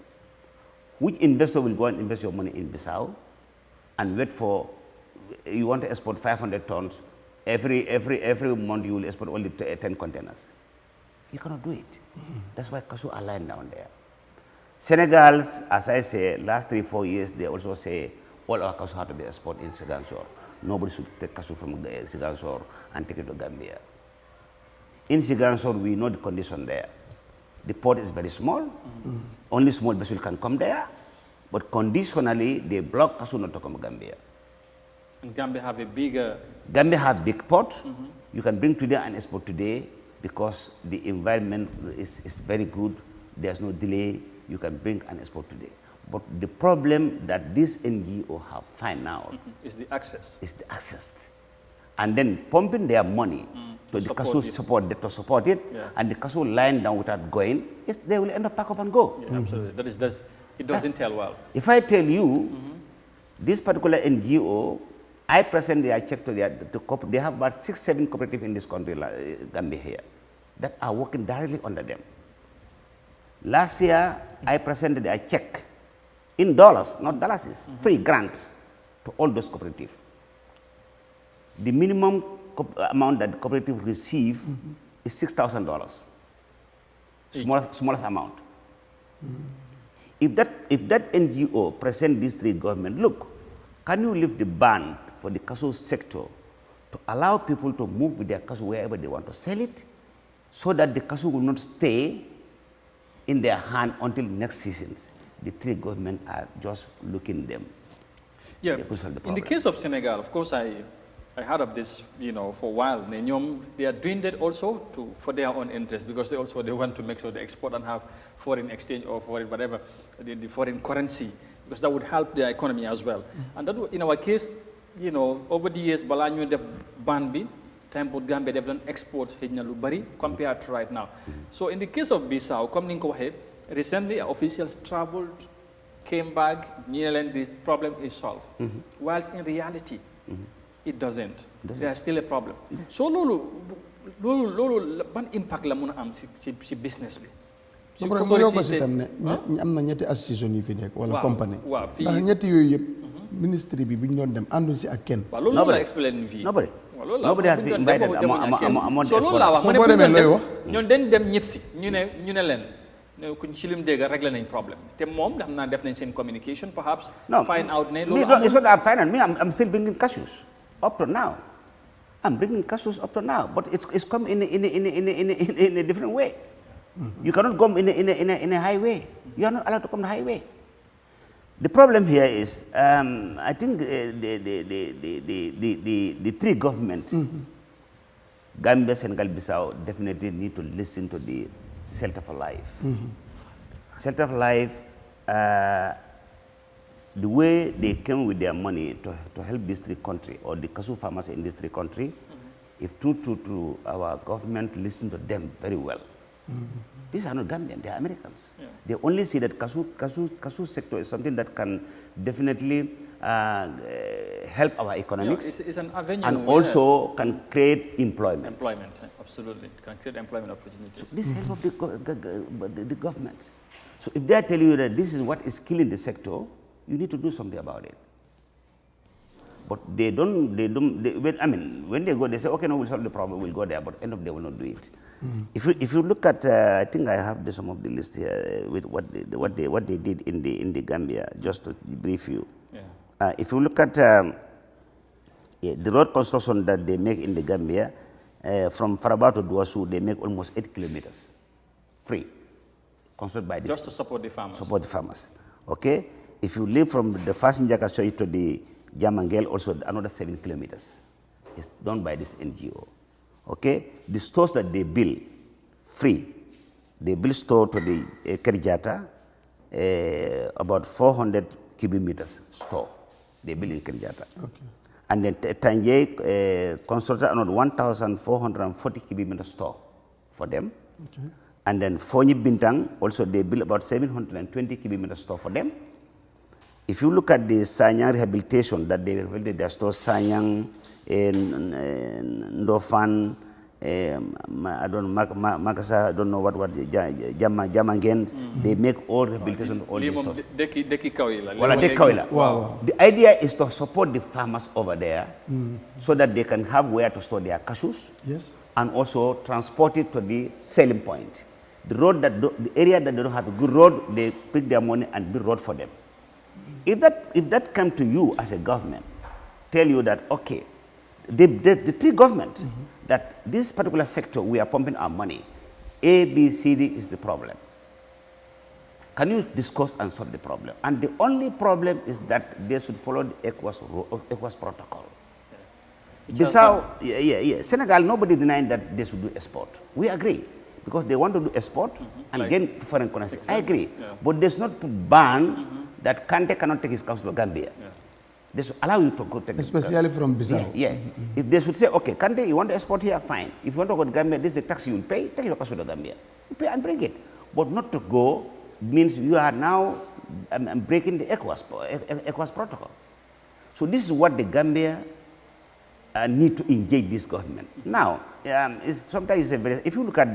[SPEAKER 3] Which investor will go and invest your money in Bissau and wait for, you want to export 500 tons, every month you will export only 10 containers. You cannot do it. That's why cashew are lying down there. Senegal, as I say, last 3-4 years, they also say all our cashew have to be exported in Senegal. Nobody should take cashew from Sigansor and take it to Gambia. In Sigansor, we know the condition there. The port is very small. Only small vessels can come there. But conditionally, they block cashew not to come to Gambia. And Gambia have a bigger... Gambia have big port. You can bring today and export today because the environment is very good. There's no delay. You can bring and export today. But the problem that this NGO have found out is the access. Is the access. And then pumping their money to the cashew to support it, and the cashew lying down without going, they will end up pack up and go. Yeah, absolutely. It doesn't tell well. If I tell you, this particular NGO, I present their check to they have about 6-7 cooperatives in this country, Gambia here, that are working directly under them. Last year, I presented a check in dollars, not dollars, free grant to all those cooperatives. The minimum amount that cooperative receive is $6,000, smallest amount. If that NGO present these three government, look, can you lift the ban for the cashew sector to allow people to move with their cashew wherever they want to sell it, so that the cashew will not stay in their hand until next seasons? The three government are just looking them.
[SPEAKER 1] Yeah, in the case of Senegal, of course, I heard of this, for a while. They are doing that also for their own interest, because they want to make sure they export and have foreign exchange or foreign whatever, the foreign currency, because that would help their economy as well. And that, in our case, over the years, Balanyo de Banbi, time for Gambia, they've done exports compared to right now. So in the case of Bissau, recently officials traveled, came back, the problem is solved. Whilst in reality, it doesn't. There's still a problem. So lolu ban impact la muna am ci business bi.
[SPEAKER 2] Su ko mo yoko ci tam ne am na ñetti association yu fi nek wala company. Ndax ñetti yoy yep ministry bi buñ doon dem andu ci ak ken.
[SPEAKER 1] Lolu la explain fi.
[SPEAKER 3] Nobody has been invited among
[SPEAKER 1] so lolu la wax mané bu dem ñon dañ dem ñepp ci ñu ne len kuñ ci lim dégg régler nañ problème té mom xam na def nañ seen communication perhaps find out ne lolu
[SPEAKER 3] it's not I'm fine me I'm still bringing cashews up to now. I'm bringing cashews up to now, but it's come in a different way. You cannot come in a highway. You are not allowed to come the highway. The problem here is, I think the three governments, Gambia, Senegal, Bissau, definitely need to listen to the Shelter for Life. Shelter for Life, the way they came with their money to help these three countries, or the cashew farmers in these three countries, if true, our government listen to them very well. These are not Gambian, they are Americans. Yeah. They only see that cashew sector is something that can definitely help our economics.
[SPEAKER 1] It's an avenue.
[SPEAKER 3] And also can create employment.
[SPEAKER 1] Employment, absolutely. It can create employment opportunities.
[SPEAKER 3] So this help of the government. So if they are telling you that this is what is killing the sector, you need to do something about it. But when they go, they say, okay, no, we'll solve the problem, we'll go there, but end of the day, will not do it. If you look at, I think I have some of the list here with what they did in the Gambia, just to brief you. Yeah. If you look at the road construction that they make in the Gambia, from Faraba to Duasu, they make almost 8 kilometers, free, constructed by this.
[SPEAKER 1] Just to support the farmers.
[SPEAKER 3] Support the farmers, okay? If you live from the first Njakasoi to the Jamangel, also another 7 kilometers. It's done by this NGO. Okay? The stores that they build, free. They build store to the Kerjata, about 400 cubic meters store. They build in Kerjata. Okay. And then Tanje constructed another 1,440 cubic meter store for them. Okay. And then Fonyi Bintang, also they build about 720 cubic meter store for them. If you look at the Sanyang rehabilitation that they built, their store Sanyang, Ndofan, I don't know what Jamangen, they make all rehabilitation all these stores. Wow. The idea is to support the farmers over there so that they can have where to store their cashews, yes, and also transport it to the selling point. The road the area that they don't have a good road, they pick their money and build road for them. If that come to you as a government, tell you that, okay, the three government, that this particular sector, we are pumping our money, A, B, C, D is the problem. Can you discuss and solve the problem? And the only problem is that they should follow the ECOWAS protocol. Bissau, Senegal, nobody denying that they should do export. We agree, because they want to do export and gain foreign currency. I agree, but there's not to ban that Kante cannot take his council to Gambia. Yeah. They should allow you to go take
[SPEAKER 2] especially from Bissau.
[SPEAKER 3] Yeah. If they should say, okay, Kante, you want to export here, fine. If you want to go to Gambia, this is the tax you will pay, take your council to Gambia. You pay and bring it. But not to go means you are now breaking the ECOWAS protocol. So this is what the Gambia need to engage this government. Now, sometimes if you look at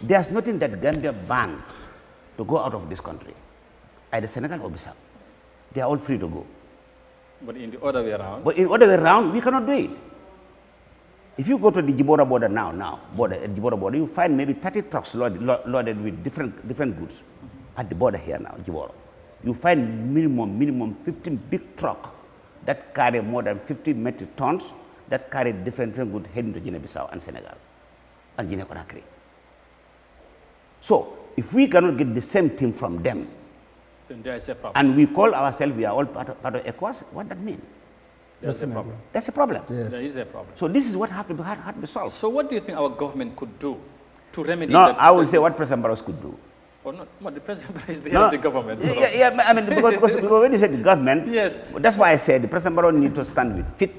[SPEAKER 3] there's nothing that Gambia banned to go out of this country, either Senegal or Bissau. They are all free to go.
[SPEAKER 1] But in the other way around?
[SPEAKER 3] But in the other way around, we cannot do it. If you go to the Djibouti border at Djibouti border, you find maybe 30 trucks loaded with different goods at the border here now, Djibouti. You find minimum 15 big trucks that carry more than 50 metric tons that carry different goods heading to Guinea-Bissau and Senegal and Guinea-Conakry. So, if we cannot get the same thing from them,
[SPEAKER 1] then there is a problem.
[SPEAKER 3] and we call ourselves, we are all part of ECOWAS, what that mean?
[SPEAKER 1] There's a problem.
[SPEAKER 3] That's a problem.
[SPEAKER 2] Yes.
[SPEAKER 1] There is a problem.
[SPEAKER 3] So this is what have to be solved.
[SPEAKER 1] So what do you think our government could do to remedy
[SPEAKER 3] No,
[SPEAKER 1] that?
[SPEAKER 3] I will say what President Barros could do.
[SPEAKER 1] Or not, well, the president is the head of the government. So.
[SPEAKER 3] Yeah, I mean, because when you say the government,
[SPEAKER 1] Yes.
[SPEAKER 3] That's why I said the President Barros need to stand with feet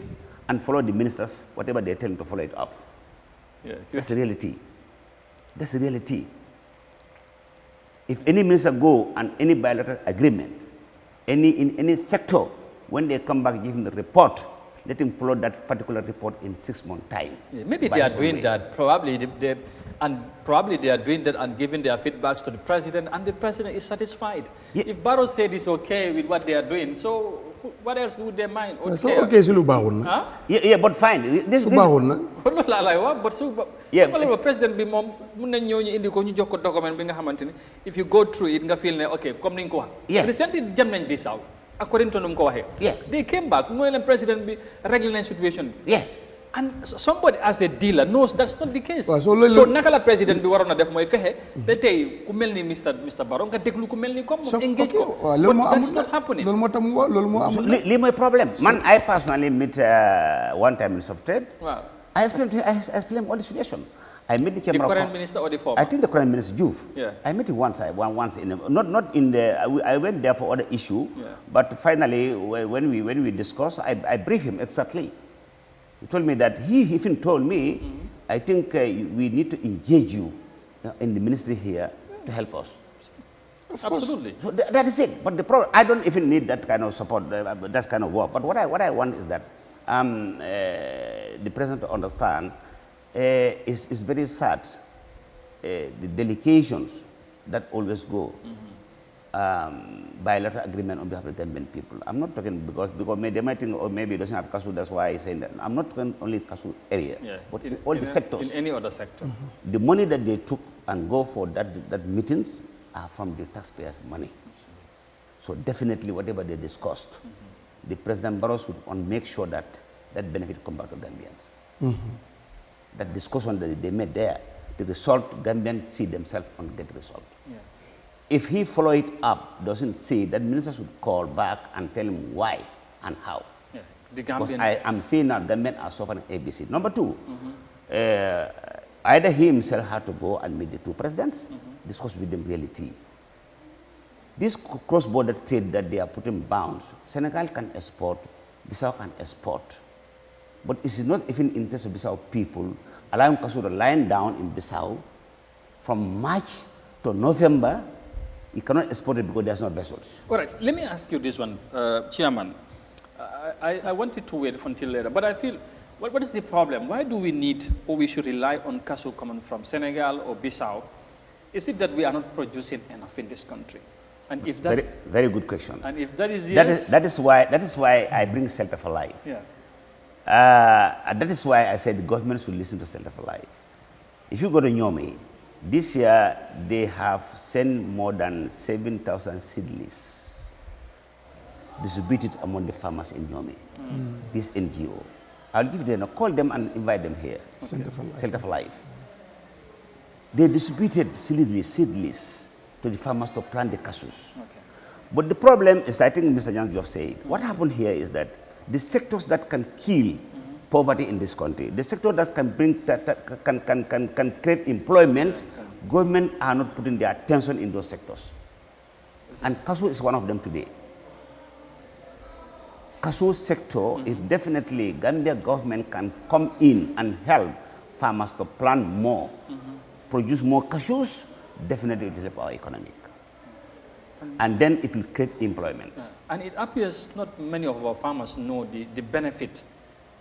[SPEAKER 3] and follow the ministers, whatever they tell him to follow it up.
[SPEAKER 1] Yeah.
[SPEAKER 3] That's the reality. That's the reality. If any minister go on any bilateral agreement, in any sector, when they come back, give him the report, let him follow that particular report in 6 months' time.
[SPEAKER 1] Yeah, maybe they are doing that. Probably they are doing that and giving their feedbacks to the president, and the president is satisfied.
[SPEAKER 3] Yeah.
[SPEAKER 1] If Barrow said it's okay with what they are doing, so what else would they mind?
[SPEAKER 2] So okay, si lu baaxul na.
[SPEAKER 1] Huh?
[SPEAKER 3] Yeah, but fine.
[SPEAKER 2] Su baaxul na.
[SPEAKER 1] loolu laa lay wax but su
[SPEAKER 3] Yeah.
[SPEAKER 1] président bi moom mun nañ ñëw ñu indi ko ñu jox ko document bi nga xamante ni if you go through it nga feel ne ok comme ni nga ko wax.
[SPEAKER 3] Yeah.
[SPEAKER 1] Recently jëm nañ Bissau according to nu mu ko waxee.
[SPEAKER 3] Yeah.
[SPEAKER 1] They came back mooy leen président bi réglé nañ situation bi.
[SPEAKER 3] Yeah.
[SPEAKER 1] And somebody as a dealer knows that's not the case.
[SPEAKER 2] Waaw,
[SPEAKER 1] so naka la président bi waroon a def mooy fexe. ba tey ku mel ni Mr Barrow nga déglu ku mel ni comme moom engage ko.
[SPEAKER 2] waaw loolu moo
[SPEAKER 1] but that's
[SPEAKER 2] amul
[SPEAKER 1] not happening.
[SPEAKER 2] loolu moo tax mu wax loolu moo
[SPEAKER 3] So,
[SPEAKER 2] amul.
[SPEAKER 3] lii mooy problème. Man, I personally met one time Minister of Trade.
[SPEAKER 1] Waaw.
[SPEAKER 3] I explained all the situation. I met the
[SPEAKER 1] The
[SPEAKER 3] chairman
[SPEAKER 1] current
[SPEAKER 3] of
[SPEAKER 1] minister or the former?
[SPEAKER 3] I think the current minister Juve.
[SPEAKER 1] Yeah.
[SPEAKER 3] I met him once in not in the I went there for other issue,
[SPEAKER 1] Yeah.
[SPEAKER 3] but finally when we discussed, I briefed him exactly. He told me that he even told me, I think we need to engage you in the ministry here to help us.
[SPEAKER 1] Absolutely.
[SPEAKER 3] So that is it. But the problem, I don't even need that kind of support, that kind of work. But what I want is that the president to understand is very sad. The delegations that always go bilateral agreement on behalf of the Gambian people. I'm not talking because they might think, or maybe it doesn't have cashew, that's why I'm saying that. I'm not talking only cashew area,
[SPEAKER 1] Yeah.
[SPEAKER 3] but in all the sectors.
[SPEAKER 1] In any other sector.
[SPEAKER 3] The money that they took and go for that meetings are from the taxpayers' money. So definitely whatever they discussed, the President Barrow should make sure that that benefit come back to Gambians. That discussion that they made there, the result, Gambians see themselves on get result.
[SPEAKER 1] Yeah.
[SPEAKER 3] If he follow it up, doesn't see, that minister should call back and tell him why and how.
[SPEAKER 1] Yeah. The
[SPEAKER 3] Because
[SPEAKER 1] Gambian.
[SPEAKER 3] I am seeing now Gambians are suffering ABC. Number two, either he himself had to go and meet the two presidents, discuss with them reality. This cross-border trade that they are putting bounds, Senegal can export, Bissau can export. But it is not even in interest of Bissau people, allowing cashew to lie down in Bissau from March to November. You cannot export it because there's no vessels.
[SPEAKER 1] All right, let me ask you this one, Chairman. I wanted to wait until later, but I feel, what is the problem? Why do we need or we should rely on cashew coming from Senegal or Bissau? Is it that we are not producing enough in this country? And if that's
[SPEAKER 3] Very good question.
[SPEAKER 1] and if that is yes,
[SPEAKER 3] That is why I bring Shelter for Life.
[SPEAKER 1] yeah,
[SPEAKER 3] That is why I said the government should listen to Shelter for Life. If you go to Nyome, this year they have sent more than 7,000 seedlings distributed among the farmers in Nyome. This NGO. I'll give them a call them and invite them here.
[SPEAKER 2] Center for Life.
[SPEAKER 3] Shelter for Life. They distributed seedlings to the farmers to plant the cashews.
[SPEAKER 1] okay,
[SPEAKER 3] But the problem is, I think Mr. Young just said, what happened here is that the sectors that can kill poverty in this country, the sector that can bring can create employment, government are not putting their attention in those sectors. And cashew is one of them today. Cashew sector, if definitely Gambia government can come in and help farmers to plant more, produce more cashews, definitely it will help our economy. And then it will create employment.
[SPEAKER 1] and it appears not many of our farmers know the benefit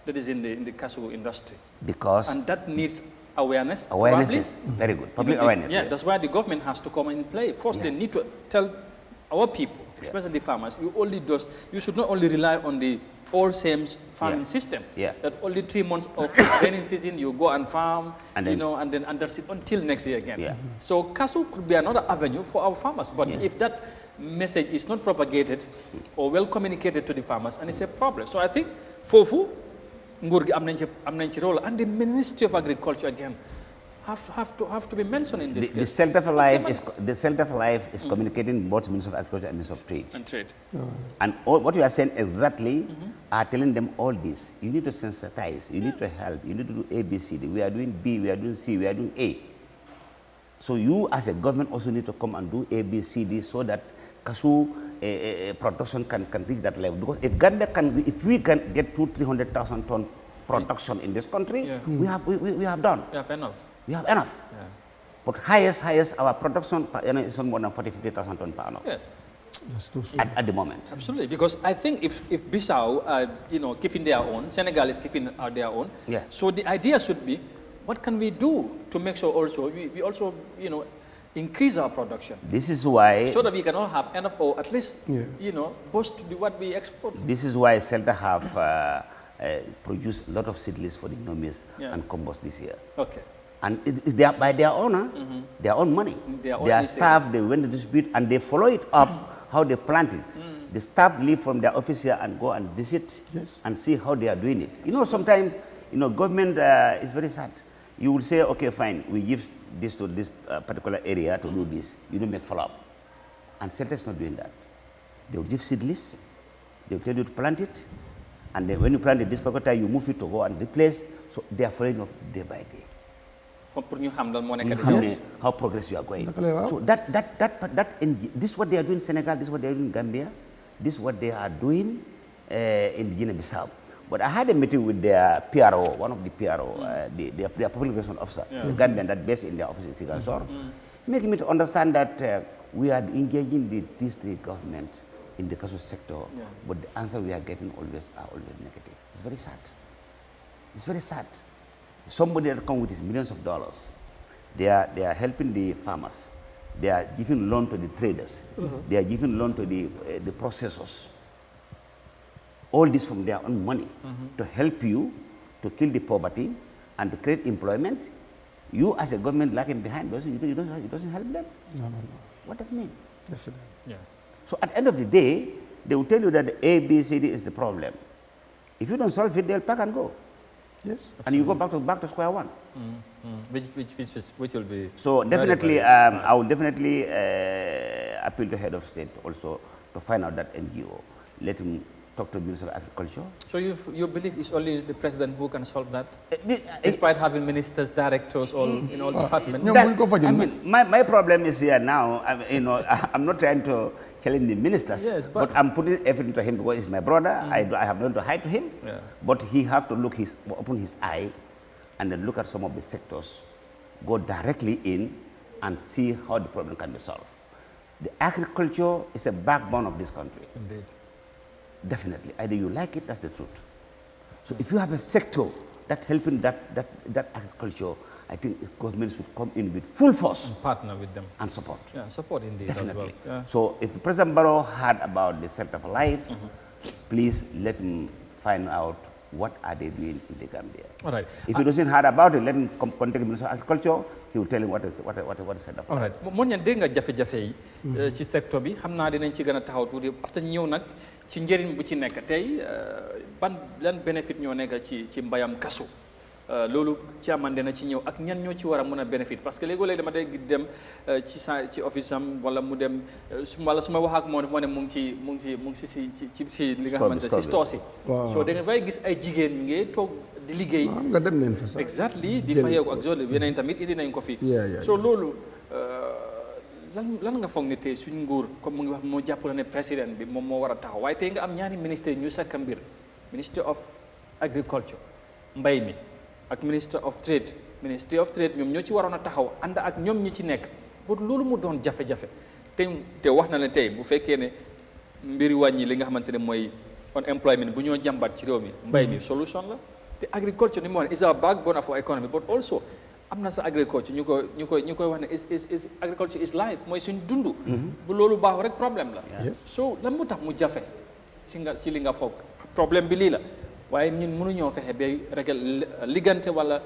[SPEAKER 1] that is in the cashew industry,
[SPEAKER 3] Because
[SPEAKER 1] and that needs awareness.
[SPEAKER 3] Awareness, very good. Public awareness.
[SPEAKER 1] Yeah,
[SPEAKER 3] yes.
[SPEAKER 1] that's why the government has to come in play. First, they need to tell our people, especially the farmers, you should not only rely on the old same farming system. That only 3 months of rainy season you go and farm, and then, and then that's it until next year again. So cashew could be another avenue for our farmers. But if that message is not propagated or well communicated to the farmers, and it's a problem. So I think fofu nguur gi am nañ ci role, and the Ministry of Agriculture again have to be mentioned in this case.
[SPEAKER 3] The Center for Life is communicating both Ministry of Agriculture and Ministry of Trade.
[SPEAKER 1] And Trade.
[SPEAKER 3] And what you are saying exactly are telling them all this. You need to sensitize, you need to help, you need to do A, B, C, D. We are doing B, we are doing C, we are doing A. So you as a government also need to come and do A, B, C, D so that cashew production can reach that level. Because if Gambia if we can get 200,000-300,000 ton production in this country, we have done.
[SPEAKER 1] We have enough.
[SPEAKER 3] We have enough. But highest our production per annum is more than 40,000-50,000 ton per annum.
[SPEAKER 2] That's too
[SPEAKER 3] at the moment.
[SPEAKER 1] Absolutely, because I think if Bissau are keeping their own, Senegal is keeping their own. So the idea should be, what can we do to make sure also we also increase our production? This is why, so that we can all have enough, or at least boast what we export.
[SPEAKER 3] This is why Celta have produced a lot of seedlings for the new maize and compost this year.
[SPEAKER 1] Okay.
[SPEAKER 3] And it's by their own, their own money. Their staff, they went to distribute and they follow it up, how they plant it. The staff leave from their office here and go and visit and see how they are doing it. Sometimes, government is very sad. You will say, okay, fine, we give this to this particular area to do this. You don't make follow-up. And Celta is not doing that. They will give seedlings, they will tell you to plant it, and then when you plant it, this particular time, you move it to go and replace. So they are following up day by day. How progress you are going. So this is what they are doing in Senegal, this is what they are doing in Gambia, this is what they are doing in Guinea-Bissau. But I had a meeting with their PRO, one of the PRO, their public relations officer, a Gambian that based in their office in Sigasor, making me to understand that we are engaging the district government in the cashew sector, but the answer we are getting are always negative. It's very sad. It's very sad. Somebody that comes with his millions of dollars, they are helping the farmers. They are giving loan to the traders. They are giving loan to the processors. All this from their own money to help you to kill the poverty and to create employment. You as a government lagging behind, you doesn't help them.
[SPEAKER 2] No.
[SPEAKER 3] What does it mean?
[SPEAKER 2] Definitely.
[SPEAKER 3] So at the end of the day, they will tell you that the A, B, C, D is the problem. If you don't solve it, they'll pack and go.
[SPEAKER 2] Yes.
[SPEAKER 3] And you go back to square one.
[SPEAKER 1] Which will be. So
[SPEAKER 3] definitely, I will definitely appeal to head of state also to find out that NGO. Let him talk to the Minister of Agriculture. So
[SPEAKER 1] you believe it's only the president who can solve that, despite having ministers, directors, all in all departments?
[SPEAKER 3] My problem is here now. I'm not trying to challenge the ministers, but I'm putting everything to him because he's my brother. I have nothing to hide to him, but he have to open his eye, and then look at some of the sectors, go directly in, and see how the problem can be solved. The agriculture is a backbone of this country.
[SPEAKER 1] Indeed.
[SPEAKER 3] Definitely. Either you like it, that's the truth. So if you have a sector that helping that agriculture, I think the government should come in with full force.
[SPEAKER 1] And partner with them.
[SPEAKER 3] And support.
[SPEAKER 1] Yeah, support indeed.
[SPEAKER 3] Definitely.
[SPEAKER 1] As well.
[SPEAKER 3] So if President Barrow heard about the Center for Life, please let him find out what are they doing in the Gambia.
[SPEAKER 1] All right.
[SPEAKER 3] If he doesn't heard about it, let him contact the Minister of Agriculture. He will tell him what is Center for Life.
[SPEAKER 1] All right. Moo ñaan dégg nga jafe-jafe yi ci secteur bi xam naa dinañ ci gën a taxaw tuuti after ñëw nag ci njëriñ bu ci nekk tey lan bénéfice ñoo nekk ci mbayam cashew loolu ci amande na ci ñëw ak ñan ñoo ci war a mën a bénéfice parce que léegoo-léeg dama day dem ci office am wala mu dem wala su ma wax ak moom moo ne mu ngi ci li nga xamante si store si soo da nga fay gis ay jigéen ñu ngi toog di liggéey
[SPEAKER 2] nga dem leen fa sax
[SPEAKER 1] exactly di fayeeku ak zone yeneen tamit indi nañ ko fi so loolu lan nga foog ne tey suñ nguur comme mu ngi wax moo jàpp la ne président bi moom moo war a taxaw waaye tey nga am ñaari ministère ñu sakka mbir Ministry of Agriculture mbay mi ak Ministry of Trade ñoom ñoo ci waroon a taxaw ànd ak ñoom ñi ci nekk pour loolu mu doon jafe-jafe te wax na ne tey bu fekkee ne mbiri wàññi li nga xamante ne mooy unemployment bu ñoo jàmbat ci réew mi mbay mi solution la te agriculture ni moo ne is a backbone of our economy but also am na sa agriculture ñu koy wax ne is agriculture is life mooy suñ dund. bu loolu baaxul rek problème la. so lan moo tax mu jafe si li nga foog problème bi lii la waaye ñun mënuñoo fexe ba régler liggante wala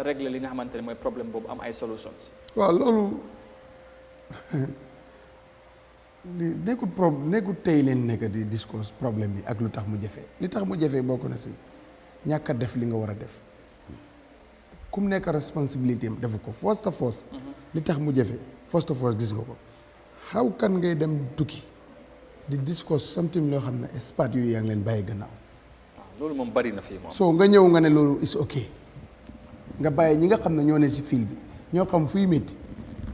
[SPEAKER 1] régler li nga xamante ne mooy problème boobu am ay solutions.
[SPEAKER 2] waaw loolu nekkul tey leen nekk di discours problème yi ak lu tax mu jafe li tax mu jafe bokk na si ñàkk a def li nga war a def. kum nekk responsabilité am defu ko first li tax mu jafe first gis nga ko how kan ngay dem tukki di discours something loo xam ne espace yooyu yaa ngi leen bàyyi gannaaw.
[SPEAKER 1] loolu moom bari na fii moom.
[SPEAKER 2] so nga ñëw nga ne loolu is ok nga bàyyi ñi nga xam ne ñoo ne si fil bi ñoo xam fuy métti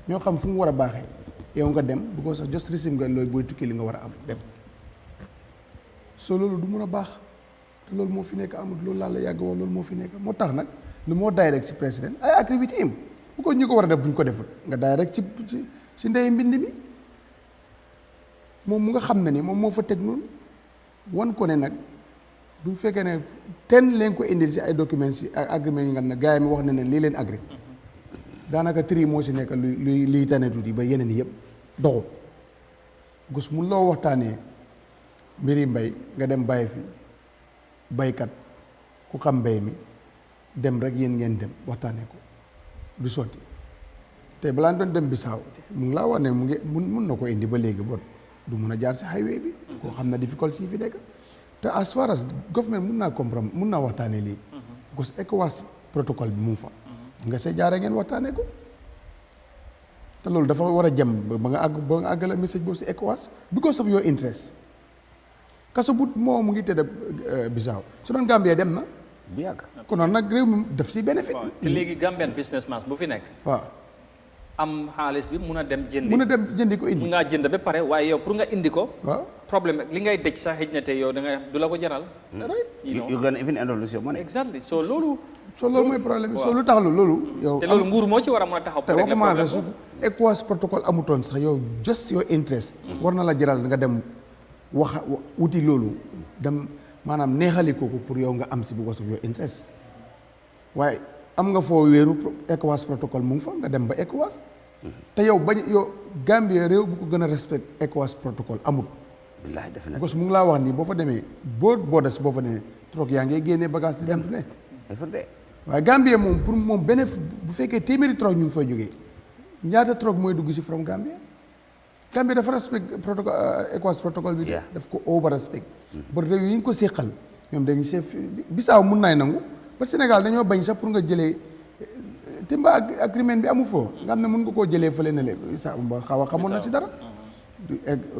[SPEAKER 2] ñoo xam fu mu war a baaxee yow nga dem because just receive nga looy booy tukki li nga war a am dem so loolu du mun a baax te loolu moo fi nekk amul loolu laa la yàgg wax loolu moo fi nekk moo tax nag. lu moo direct ci président ay activité im bu ko ñu ko war a def bu ñu ko deful nga direct ci ndey mbind mi moom mu nga xam ne ni moom moo fa teg noonu wan ko ne nag bu fekkee ne leen ko indil ci ay documents ci ay agreement yi nga xam ne gars yi mi wax ne ne lii leen agré daanaka tri moo si nekk liy tane tuuti ba yeneen yëpp doxul gus mun loo waxtaanee mbiri mbay nga dem bàyyi fi baykat ku xam mbay mi dem rek yéen ngeen dem waxtaanee ko du sotti te balaa doon dem Bissau mu ngi laa wax ne mu ngi mun na ko indi ba léegi bot du mun a jaar si highway bi koo xam ne difficulté yi fi nekk te as far as government mun naa comprendre mun naa waxtaanee lii parce que ECOWAS protocole bi mu ngi fa nga see jaaree ngeen waxtaanee ko te loolu dafa war a jëm ba nga àggale message boobu si ECOWAS because of your interest kaso bu moo mu ngi tëdd Bissau su doon Gambia dem na
[SPEAKER 3] bu yàgg
[SPEAKER 2] konoon nag réew mi def si bénéfice.
[SPEAKER 1] te léegi Gambian businessman bu fi nekk.
[SPEAKER 2] waaw
[SPEAKER 1] am xaalis bi mun a dem jëndi.
[SPEAKER 2] mun a dem jëndi ko indi.
[SPEAKER 1] mun ngaa jënd ba pare waaye yow pour nga indi ko.
[SPEAKER 2] waaw
[SPEAKER 1] problème li ngay dëj sax xëj na te yow da nga du la ko jaral.
[SPEAKER 2] right.
[SPEAKER 3] you can even endorse your money.
[SPEAKER 1] exactly so loolu.
[SPEAKER 2] mooy problème bi so lu tax loolu. yow
[SPEAKER 1] te loolu nguur moo ci war a mën a taxaw.
[SPEAKER 2] te waxuma ne su ECOWAS protocole amutoon sax yow just your interest. war na la jaral nga dem wuti loolu dem maanaam neexali kooku pour yow nga am si because of your interest. waaye am nga foo wéeru ECOWAS protocole mu ngi fa nga dem ba ECOWAS te yow Gambie réew bu ko gën a respect ECOWAS protocole amut.
[SPEAKER 3] wallaahi defe naa
[SPEAKER 2] parce que mu ngi laa wax nii boo fa demee boo des boo fa demee trop yaa ngi génnee bagage di dem ne. waaye Gambie moom pour moom benn bu fekkee téeméeri troc ñu ngi fay jógee ñaata troc mooy dugg si from Gambie dafa respect protocole ECOWAS protocole bi. daf ko over respect. ba réew yi ñu ko séqal ñoom dañuy seef Bissau mun naay nangu. ba Sénégal dañoo bañ sax pour nga jëlee timba agreement bi amu foo nga xam ne mun nga koo jëlee fële ne le sa xaw a xamoon na si dara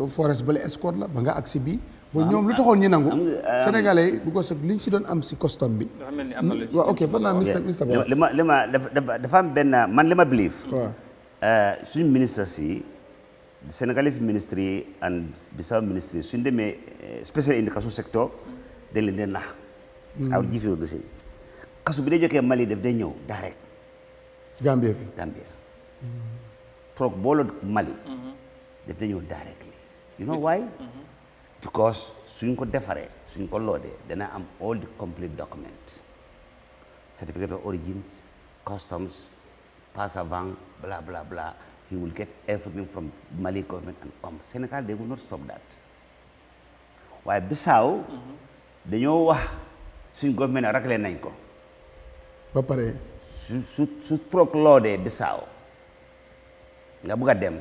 [SPEAKER 2] forest bale escorte la ba nga agsi bii ba ñoom lu taxoon ñu nangu sénégalais yi bu ko soog liñ si doon am si custom bi waaw ok fan naa ministre
[SPEAKER 3] li ma dafa am benn man li ma believe
[SPEAKER 2] waaw
[SPEAKER 3] suñ ministre si sénégalais ministre yi and Bissau ministre yi suñ demee spécial in the cashew sector dañ leen dee nax aw jiifewu gisin kasu bi day jógee Mali def day ñëw direct
[SPEAKER 2] Gambia fi
[SPEAKER 3] Gambia troc booloo Mali def day ñëw directly you know why because suñ ko defaree suñ ko loodee dana am all the complete documents certificate of origins customs pass avant blah blah blah he will get everything from Mali government and Sénégal they will not stop that waaye Bissau dañoo wax suñ government rakkale nañ ko
[SPEAKER 2] ba pare
[SPEAKER 3] su troc loodee Bissau nga bëgg a dem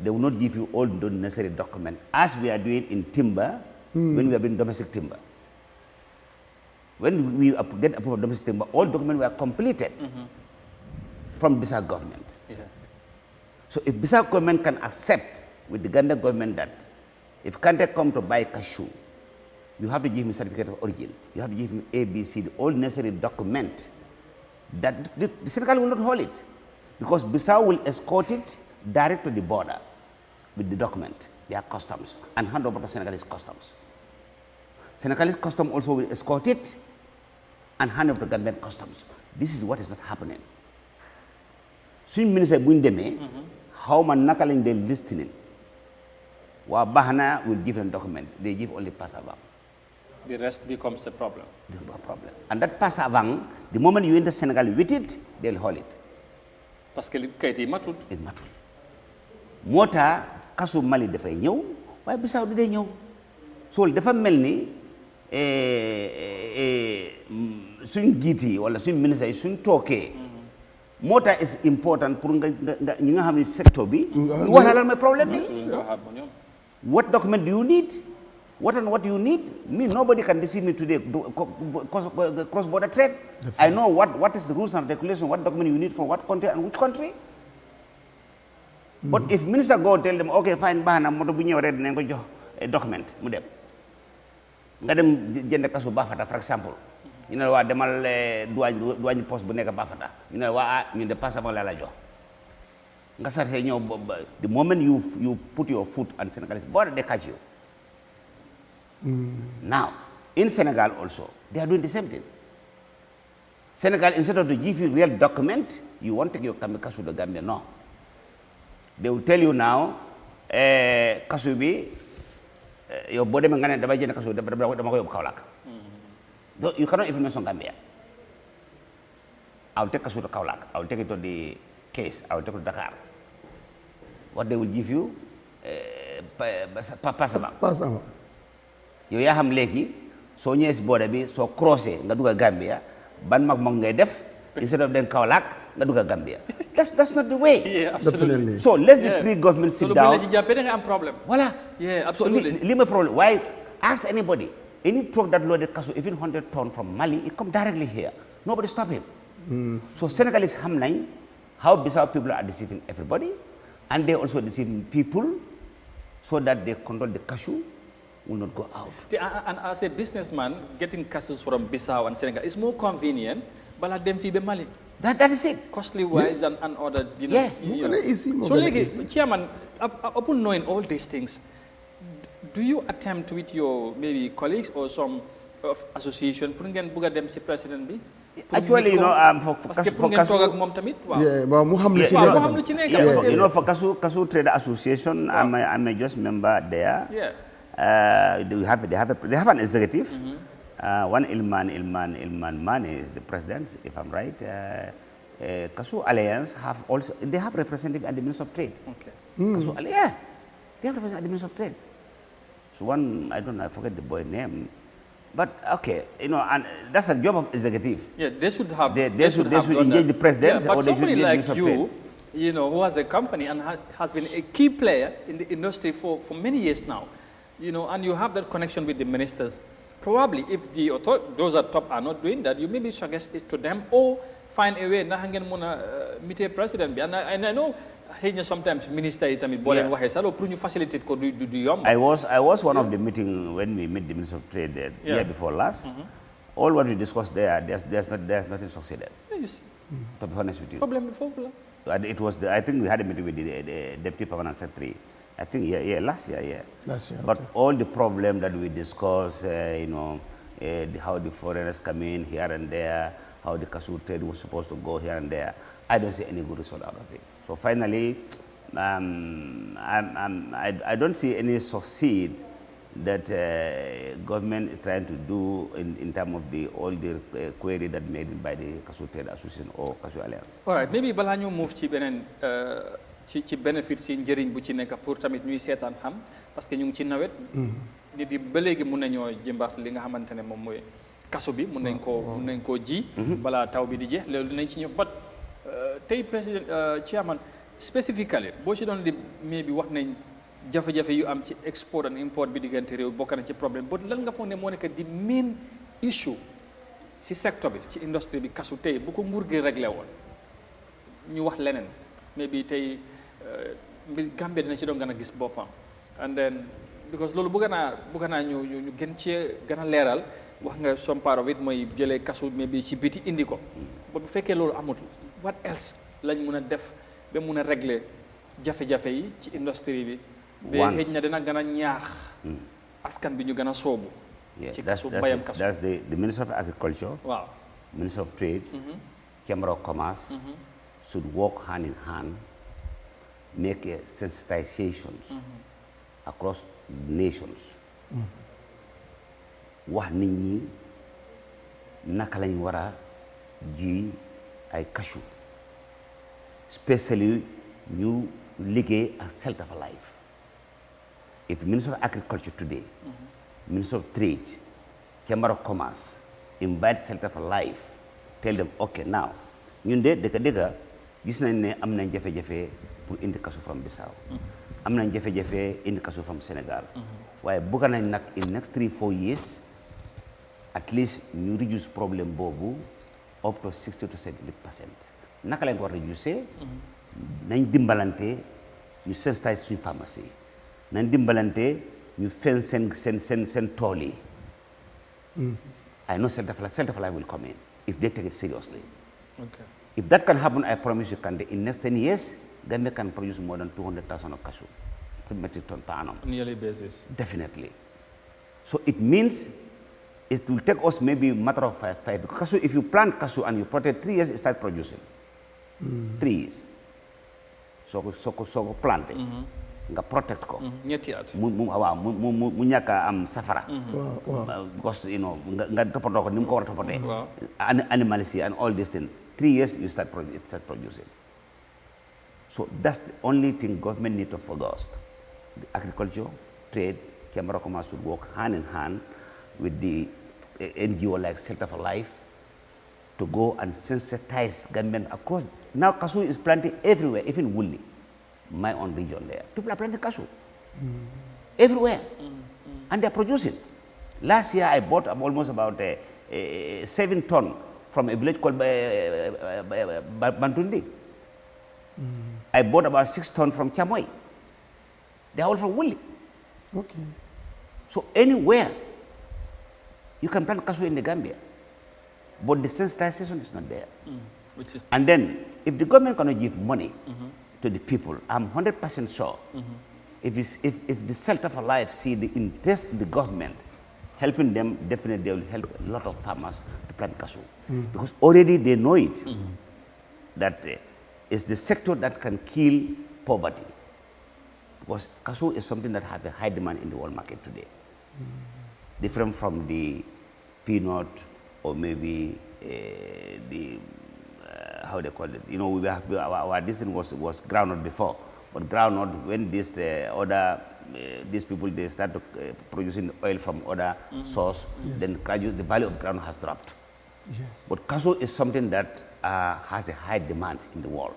[SPEAKER 3] they will not give you all the necessary documents as we are doing in timber when we are doing domestic timber. When we get approved of domestic timber, all documents were completed from Bissau government. So if Bissau government can accept with the Gambia government that if Kante come to buy cashew, you have to give me certificate of origin, you have to give me ABC, all necessary document, that the Senegal will not hold it, because Bissau will escort it direct to the border with the document, their customs, and hand over to Senegalese customs. Senegalese customs also will escort it and hand over to Gambian customs. This is what is not happening. Suñ ministre buñ demee how ma naka lañ dee listening waa Bahana will give them document, they give only pass avant.
[SPEAKER 1] The rest becomes a problem.
[SPEAKER 3] And that pass avant, the moment you enter Senegal with it, they'll hold it.
[SPEAKER 1] parce que li kayit yi matul.
[SPEAKER 3] moo tax kasu Mali dafay ñëw waaye Bissau du dee ñëw so dafa mel ni suñ jiit yi wala suñ ministre yi suñ tookee moo tax is important pour nga ñi nga xam ne secteur bi ñu wax la lan mooy problème bi what document do you need what you need me nobody can deceive me today cross border trade. I know what is the rules and regulations, what document you need from what country and which country. But if minister go tell them okay fine baax na moto bu ñëw rek dinañ ko jox document mu dem nga dem jënd kasu Bafata for example ñu ne waa demal douane poste bu nekk Bafata ñu ne waa ñu de passeport la jox nga sarse ñëw the moment you put your foot on Senegalese border they catch you. Now in Senegal also they are doing the same thing. Senegal, instead of to give you real document, you want to take your kasu to Gambia. No. They will tell you now, kasu bi, your body mangane daba jena kasu daba ko kaulak. You cannot even mention Gambia. I will take kasu to Kaulak. I will take it to the case. I will take it to Dakar. What they will give you, pasama. You yaa xam léegi soo ñëwee si border bi soo crossé nga dugg Gambia ban mag moom ngay def instead of dem Kaolack nga dugg Gambia. That's not the way.
[SPEAKER 1] Yeah, absolutely.
[SPEAKER 3] So let the three governments sit down.
[SPEAKER 1] So lu am problem.
[SPEAKER 3] Voilà.
[SPEAKER 1] Yeah, absolutely.
[SPEAKER 3] So li ma problem. Why? Ask anybody. Any truck that loaded cashew, even 100 tons from Mali, it come directly here. Nobody stop him. So Senegalese xam nañ how Bissau people are deceiving everybody, and they also deceiving people, so that they control the cashew will not go out.
[SPEAKER 1] And as a businessman, getting cashews from Bissau and Senegal is more convenient, but let them feed Mali.
[SPEAKER 3] That is it.
[SPEAKER 1] Costly wise and other, you know.
[SPEAKER 3] Yeah.
[SPEAKER 1] So, like, Chairman, upon knowing all these things, do you attempt with your maybe colleagues or some association, putting them si president be?
[SPEAKER 3] Actually, you know, for Cashew Trade Association, I'm a just member there.
[SPEAKER 1] Yeah.
[SPEAKER 3] They have an executive. One Ilman Mane is the president, if I'm right. Cashew Alliance they have representative at the Ministry of Trade.
[SPEAKER 1] Okay.
[SPEAKER 3] Cashew Alliance, they have representative at the Ministry of Trade. So one, I forget the boy name. But okay, you know, and that's a job of executive.
[SPEAKER 1] Yeah, they should have.
[SPEAKER 3] They should engage the president.
[SPEAKER 1] Yeah, but somebody like you know, who has a company and has been a key player in the industry for many years now, you know, and you have that connection with the ministers. Probably, if those at top are not doing that, you maybe suggest it to them or find a way. Na hangen muna meet a president. And I know. Sometimes minister facilitate ko du yom.
[SPEAKER 3] I was one of the meeting when we met the Minister of Trade the year before last. All what we discussed there's nothing succeeded.
[SPEAKER 1] Yeah, you see.
[SPEAKER 3] To be honest with you.
[SPEAKER 1] Problem before.
[SPEAKER 3] It was I think we had a meeting with the Deputy Permanent Secretary. I think last year.
[SPEAKER 2] Last year.
[SPEAKER 3] But all the problem that we discussed, you know, how the foreigners come in here and there, how the cashew trade was supposed to go here and there, I don't see any good result out of it. So finally, I don't see any succeed that government is trying to do in terms of all the query that made by the Cashew Trade Association or Cashew Alliance.
[SPEAKER 1] All right, maybe bala ñu move ci benen ci benefits ci njëriñ bu ci nekk pour tamit ñuy seetaan xam parce que ñu ngi ci nawet. nit yi ba léegi mun nañoo jëmbaat li nga xamante ne moom mooy kasu bi mun nañ koo ji. balaa taw bi di jeex loolu dinañ ci ñëw tey président chairman specifically boo ci doon li mais bi wax nañ jafe-jafe yu am ci export and import bi diggante réew bokk na ci problème but lan nga foog ne moo nekk di main issue ci secteur bi ci industrie bi kasu tey bu ko nguur gi réglé woon ñu wax leneen mais bi tey Gambia dina ci doon gën a gis boppam and then because loolu bëgg naa ñu gën cee gën a leeral wax nga some part of it mooy jëlee kasu mais bi ci biti indi ko ba bu fekkee loolu amut what else lañ mun a def ba mun a régler jafe-jafe yi ci industrie bi. ba xëj na dina gën a ñaax. askan bi ñu gën a soobu. ci kasu bayam kasu.
[SPEAKER 3] That's the Minister of Agriculture.
[SPEAKER 1] Wow.
[SPEAKER 3] Minister of Trade. Chamber of Commerce. should work hand in hand, make sensitizations across nations. wax nit ñi naka lañ war a ji ay cashew especially ñu liggéey ak Celta for life. If Minister of Agriculture today, Minister of Trade, Chamber of Commerce invite Celta for life, tell them, okay, now ñun de dëgg gis nañ ne am nañ jafe-jafe pour indi cashew from Bissau. Am nañ jafe-jafe indi cashew from Sénégal. waaye bëgg nañ nag in next 3-4 years at least ñu reduce problème boobu up to 60 to 70%. naka lañ ko war a reducer nañ dimbalante ñu sensitize suñu pharmacie nañ dimbalante ñu fen seen tool yi. I know Celta for Life will come in if they take it seriously.
[SPEAKER 1] Okay.
[SPEAKER 3] If that can happen, I promise you, in next 10 years, Gambia can produce more than 200,000 of cashew per metric ton per annum.
[SPEAKER 1] On a yearly basis.
[SPEAKER 3] Definitely. So it means it will take us maybe a matter of 5 because cashew, if you plant cashew and you protect 3 years, it starts producing. 3 years. So plant it. Nga protect ko.
[SPEAKER 1] Ñetti at.
[SPEAKER 3] mu ñàkk a am safara. Because you know nga toppatoo ko ni mu ko war a toppatee. Animals and all these things. 3 years you start producing. So that's the only thing government need to focus. The agriculture, trade, Chamber of Commerce should work hand in hand with the NGO like Celta for Life to go and sensitize Gambian across. Now cashew is planted everywhere, even Woolly. My own region there. People are planting cashew everywhere, and they're producing. Last year, I bought almost about 7 tons from a village called Bantundi. I bought about 6 tons from Chamoy. They're all from Woolly.
[SPEAKER 2] Okay.
[SPEAKER 3] So anywhere, you can plant cashew in the Gambia, but the sensitization is not there. And then, if the government cannot give money to the people, I'm 100% sure if the Celta for Life see the interest in the government helping them, definitely they will help a lot of farmers to plant cashew. Because already they know it, that it's the sector that can kill poverty. Because cashew is something that has a high demand in the world market today. Different from the peanut or maybe the how they call it. You know, we have our this thing was groundnut before, but groundnut when this these people they start to, producing oil from other source, then gradually the value of groundnut has dropped.
[SPEAKER 2] Yes.
[SPEAKER 3] But cashew is something that has a high demand in the world.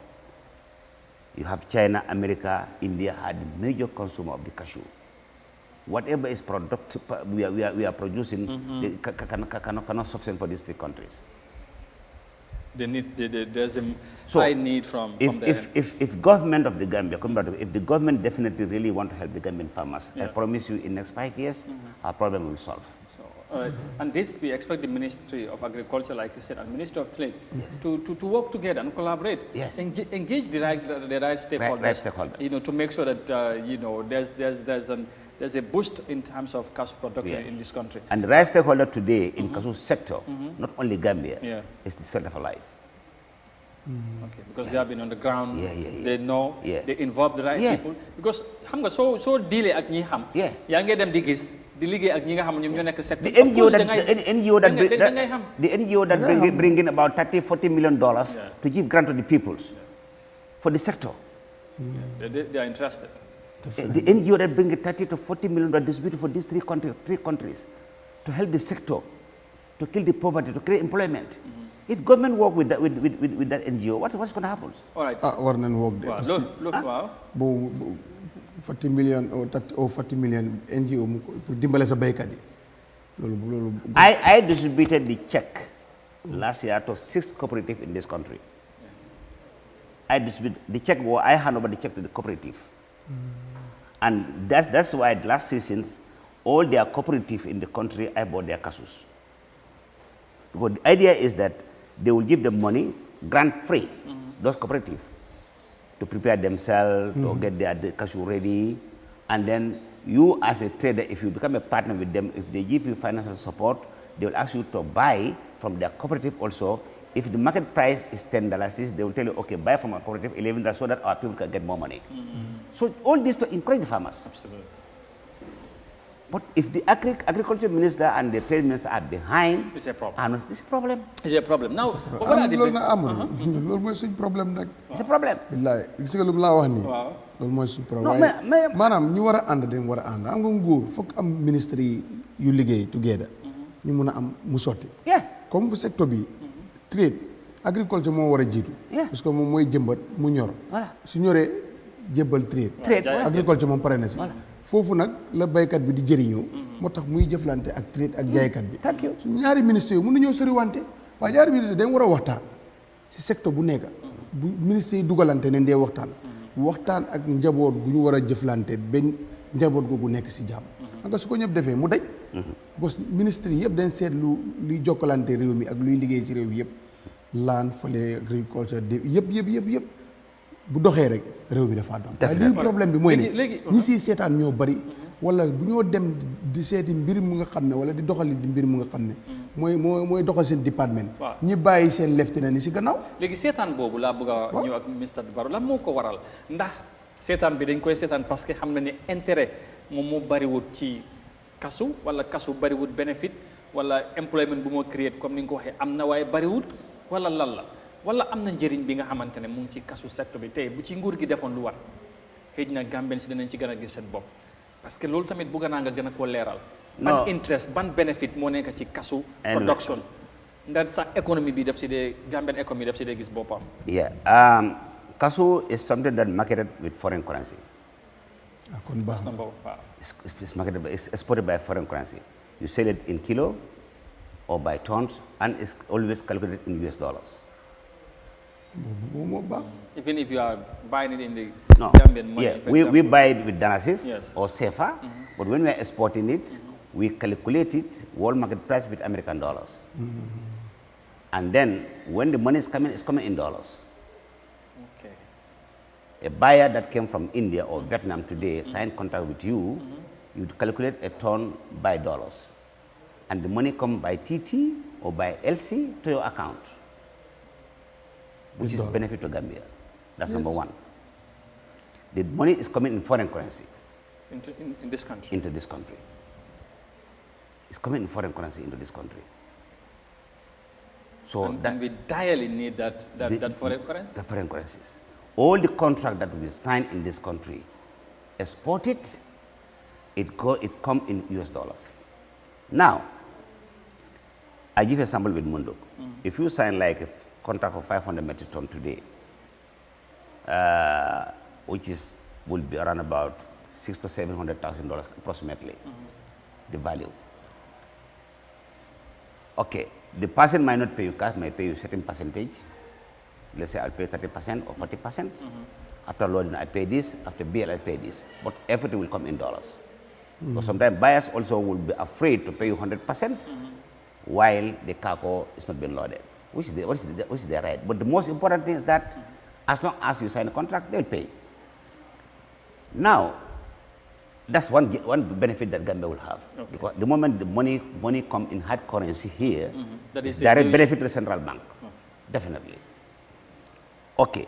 [SPEAKER 3] You have China, America, India had major consumer of the cashew. Whatever is product we are producing, they cannot sustain for these 3 countries.
[SPEAKER 1] There's a high need from
[SPEAKER 3] if government of the Gambia, if the government definitely really want to help the Gambian farmers, I promise you in next 5 years, our problem will solve.
[SPEAKER 1] So, and this, we expect the Ministry of Agriculture, like you said, and Ministry of Trade, to work together and collaborate, engage the right stakeholders,
[SPEAKER 3] right stakeholders,
[SPEAKER 1] you know, to make sure that you know there's a boost in terms of cashew production in this country.
[SPEAKER 3] And the right stakeholder today in cashew sector, not only Gambia, is the Celta for Life.
[SPEAKER 1] Okay, because they have been on the ground, they know, they involve the right people. Because so delay ak ñi xam. yaa ngi dem di gis di liggéey ak ñi nga xam ñoom ñoo nekk secteur.
[SPEAKER 3] The NGO that bring in about $30-40 million to give grant to the peoples for the sector.
[SPEAKER 1] They are interested.
[SPEAKER 3] The NGO that bring $30-40 million distributed for these 3 countries to help the sector, to kill the poverty, to create employment. If government work with that NGO, what's going to happen?
[SPEAKER 1] All right.
[SPEAKER 2] War nañ work de.
[SPEAKER 1] Wow.
[SPEAKER 2] Bu 40 million or 40 million NGO pour dimbale sa baykat yi. Loolu.
[SPEAKER 3] I distributed the check last year to 6 cooperatives in this country. I distributed the check. I hand over the check to the cooperative. And that's why last season, all their cooperative in the country, I bought their cashews. Because the idea is that they will give them money, grant free, those cooperatives, to prepare themselves, to get their cashew ready. And then you as a trader, if you become a partner with them, if they give you financial support, they will ask you to buy from their cooperative also. If the market price is $10, they will tell you, okay, buy from our cooperative $11 so that our people can get more money. So all this to encourage the farmers.
[SPEAKER 1] Absolutely.
[SPEAKER 3] But if the agriculture minister and the trade minister are behind,
[SPEAKER 1] it's a problem.
[SPEAKER 3] It's a problem.
[SPEAKER 1] It's a problem. Now,
[SPEAKER 2] loolu nag amul. Loolu mooy suñ problème nag.
[SPEAKER 3] It's a problem.
[SPEAKER 2] billaay gis nga lu mu laa wax nii.
[SPEAKER 1] waaw
[SPEAKER 2] loolu mooy suñ problème.
[SPEAKER 3] Non,
[SPEAKER 2] waaye
[SPEAKER 3] mais
[SPEAKER 2] maanaam ñu war a ànd dañ war a ànd am nga nguur foog am ministre yi yu liggéey together ñu mun a am mu sotti.
[SPEAKER 3] Yeah.
[SPEAKER 2] comme bu secteur bi trade agriculture moo war a jiitu. parce que moom mooy jëmbat mu ñor.
[SPEAKER 3] Voilà.
[SPEAKER 2] su ñoree jébbal trade. agriculture moom pare na si. foofu nag la baykat bi di jëriñoo. moo tax muy jëflante ak trade ak jaaykat bi.
[SPEAKER 3] Thank you.
[SPEAKER 2] su ñaari ministres yooyu mën nañoo soriwante waaye ñaari ministres dañ war a waxtaan si secteur bu nekk. bu ministres yi dugalante ne dee waxtaan ak njaboot gu ñu war a jëflante benn njaboot googu nekk si jàmm. xam nga su ko ñëpp defee mu daj. parce que ministres yi yëpp dañ seet luy jokkalante réew mi ak luy liggéey ci réew mi yëpp laan fële agriculture yëpp bu doxee rek réew mi dafa dox. waaye lii problème bi mooy ne ñi siy seetaan ñoo bari. wala bu ñoo dem di seeti mbir mu nga xam ne wala di doxali di mbir mu nga xam ne mooy doxal seen département ñi bàyyi seen lieutenant ni si gannaaw.
[SPEAKER 1] léegi seetaan boobu laa bëgg a ñëw ak ministre Barrow lan moo ko waral ndax seetaan bi dañ koy seetaan parce que xam na ne intérêt moom moo bariwut ci kasu wala kasu bariwut bénéfice wala employment bu moo créer comme ni nga ko waxee am na waaye bariwut wala lan la wala am na njëriñ bi nga xamante ne mu ngi ci kasu secteur bi tey bu ci nguur gi defoon lu war xëy na Gambien si dinañ ci gën a gis seen bopp. parce que loolu tamit bëgg naa nga gën a koo leeral. ban interest ban benefit moo nekk ci kasu production ndax sax économie bi def si dee Gambian economy def si dee gis boppam.
[SPEAKER 3] Yeah. Cashew is something that marketed with foreign currency.
[SPEAKER 2] kon baax na.
[SPEAKER 3] It's marketed, it's exported by foreign currency. You sell it in kilo or by tons, and it's always calculated in US dollars.
[SPEAKER 1] Even if you are buying it in the
[SPEAKER 3] No.
[SPEAKER 1] Gambian money,
[SPEAKER 3] Yeah,
[SPEAKER 1] for
[SPEAKER 3] we
[SPEAKER 1] example.
[SPEAKER 3] buy it with danasis
[SPEAKER 1] Yes.
[SPEAKER 3] or CFA, but when we are exporting it, we calculate it world market price with American dollars. And then when the money is coming, it's coming in dollars.
[SPEAKER 1] Okay.
[SPEAKER 3] A buyer that came from India or Vietnam today signed contract with you, you calculate a ton by dollars. And the money come by TT or by LC to your account, which is benefit to Gambia. That's number one. The money is coming in foreign currency.
[SPEAKER 1] In this country?
[SPEAKER 3] Into this country. It's coming in foreign currency into this country. So
[SPEAKER 1] and we direly need that foreign currency?
[SPEAKER 3] The foreign currencies. All the contract that we sign in this country, export it, it come in US dollars. Now, I give a sample with Munduk. If you sign like a contract of 500 metric ton today, which will be around about $600,000 to $700,000 approximately, the value. Okay, the person might not pay you cash, might pay you a certain percentage. Let's say I'll pay 30% or 40%. After loading, I pay this. After bill, I pay this. But everything will come in dollars. So sometimes buyers also will be afraid to pay you 100% while the cargo is not being loaded, which is their right. But the most important thing is that as long as you sign a contract, they'll pay. Now, that's one benefit that Gambia will have. Okay. Because the moment the money come in hard currency here, that is direct benefit to the central bank. Okay. Definitely. Okay,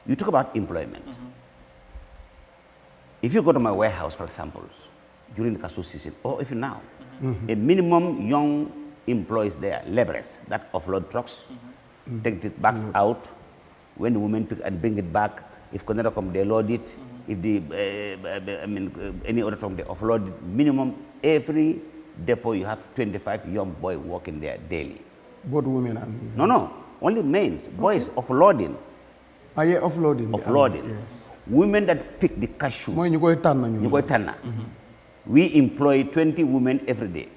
[SPEAKER 3] you talk about employment. If you go to my warehouse, for example, during the cashew season, or even now, a minimum young employees there, laborers that offload trucks, take the bags out. When the women pick and bring it back, if container come, they load it. If the any other truck, they offload it. Minimum every depot you have 25 young boys working there daily.
[SPEAKER 2] Both women and
[SPEAKER 3] no, only men. Boys offloading.
[SPEAKER 2] Ah, yeah, offloading.
[SPEAKER 3] Offloading. Yes. Women that pick the cashew. We employ 20 women every day.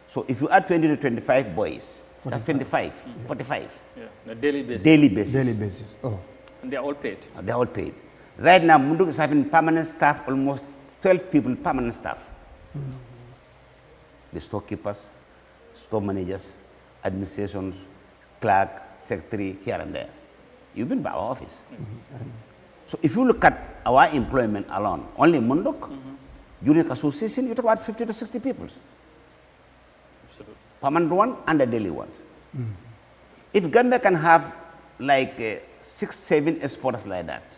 [SPEAKER 3] So if you add 20 to 25 boys, 45. That's 25, 45.
[SPEAKER 1] Yeah, on a daily basis.
[SPEAKER 3] Daily basis.
[SPEAKER 2] Daily basis. Oh.
[SPEAKER 1] And they're all paid.
[SPEAKER 3] They're all paid. Right now, Munduk is having permanent staff, almost 12 people, permanent staff. The storekeepers, store managers, administrations, clerk, secretary, here and there. You've been by our office. So if you look at our employment alone, only Munduk, during the cashew season, you talk about 50 to 60 people. Absolutely. Permanent one and the daily ones. If Gambia can have like 6, 7 exporters like that.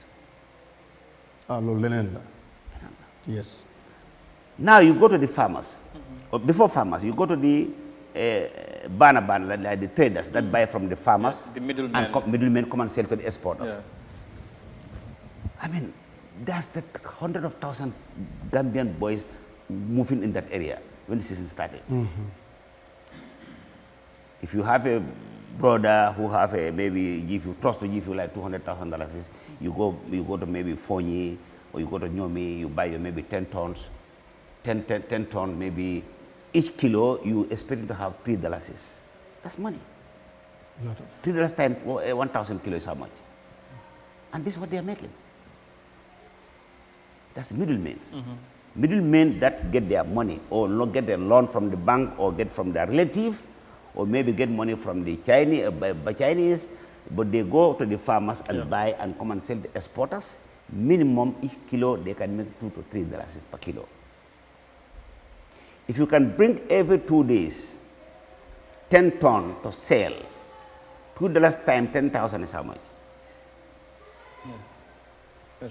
[SPEAKER 2] Yes.
[SPEAKER 3] Now you go to the farmers, or before farmers, you go to the like the traders that buy from the farmers,
[SPEAKER 1] the middlemen.
[SPEAKER 3] And middlemen come and sell to the exporters.
[SPEAKER 1] Yeah.
[SPEAKER 3] I mean, that's the hundreds of thousands Gambian boys moving in that area when the season started. If you have a brother who have a maybe give you trust to give you like $200,000, you go to maybe Fonyi or you go to Nyomi, you buy your maybe 10 tons, 10 tons, maybe each kilo you expect to have $3. That's money. $3 times 1,000 kilos is how much? And this is what they are making. That's middlemen. Middlemen that get their money or not get their loan from the bank or get from their relative or maybe get money from the Chinese, but they go to the farmers and buy and come and sell the exporters. Minimum each kilo they can make $2 to $3 per kilo. If you can bring every 2 days 10 tons to sell, $2 times 10,000 is how much?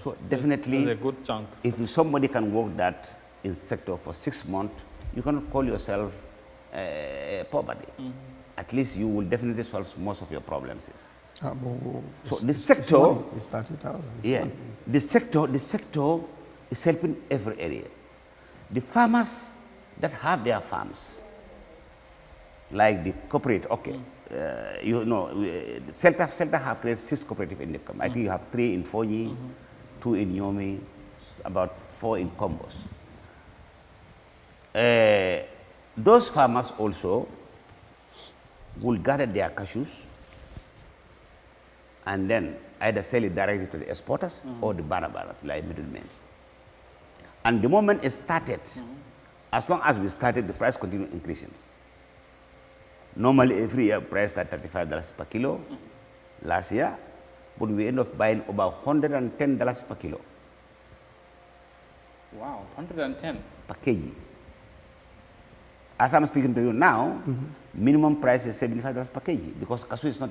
[SPEAKER 3] So definitely,
[SPEAKER 1] that's a good chunk.
[SPEAKER 3] If somebody can work that in sector for 6 months, you cannot call yourself poverty. At least you will definitely solve most of your problems. So the sector, the sector is helping every area. The farmers that have their farms, like the corporate, you know, Celta have created 6 cooperative in the I think you have 3 in Fonyi, 2 in Nyomi, about 4 in Combos. Those farmers also will gather their cashews and then either sell it directly to the exporters or the bananas, like middlemen. And the moment it started, as long as we started, the price continued increasing. Normally, every year, price at $35 per kilo last year, but we end up buying about $110 per kilo.
[SPEAKER 1] Wow, 110
[SPEAKER 3] per kg. As I'm speaking to you now, minimum price is $75 per kg because cashew is not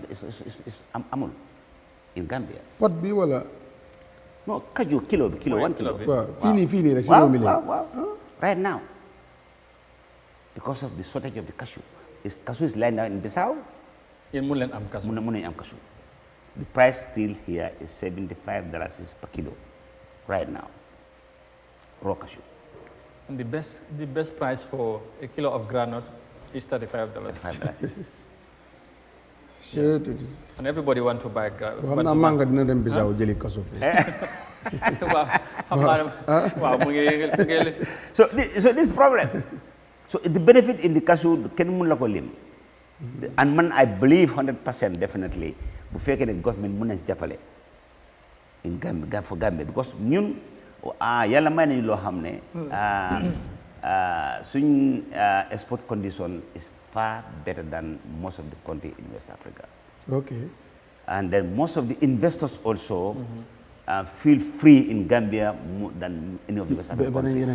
[SPEAKER 3] amul in Gambia.
[SPEAKER 2] What be wala?
[SPEAKER 3] No, cashew kilo 1 kilo.
[SPEAKER 2] Fini.
[SPEAKER 3] Wow. Right now, because of the shortage of the cashew. Cashew is lying down in Bissau. Cashew. The price still here is $75 per kilo right now. Raw cashew.
[SPEAKER 1] And the best price for a kilo of granite is $35.
[SPEAKER 3] $35.
[SPEAKER 2] Sure.
[SPEAKER 1] And everybody want to buy granite.
[SPEAKER 3] So this problem. So the benefit in the cashew can mun la ko lim. And man, I believe 100% definitely bu fekkee ne government mun na si jàppale in Gambia for Gambia because ñun yàlla may nañu loo xam ne suñ export condition is far better than most of the country in West Africa.
[SPEAKER 2] Okay.
[SPEAKER 3] And then most of the investors also feel free in Gambia more than any of the West African countries.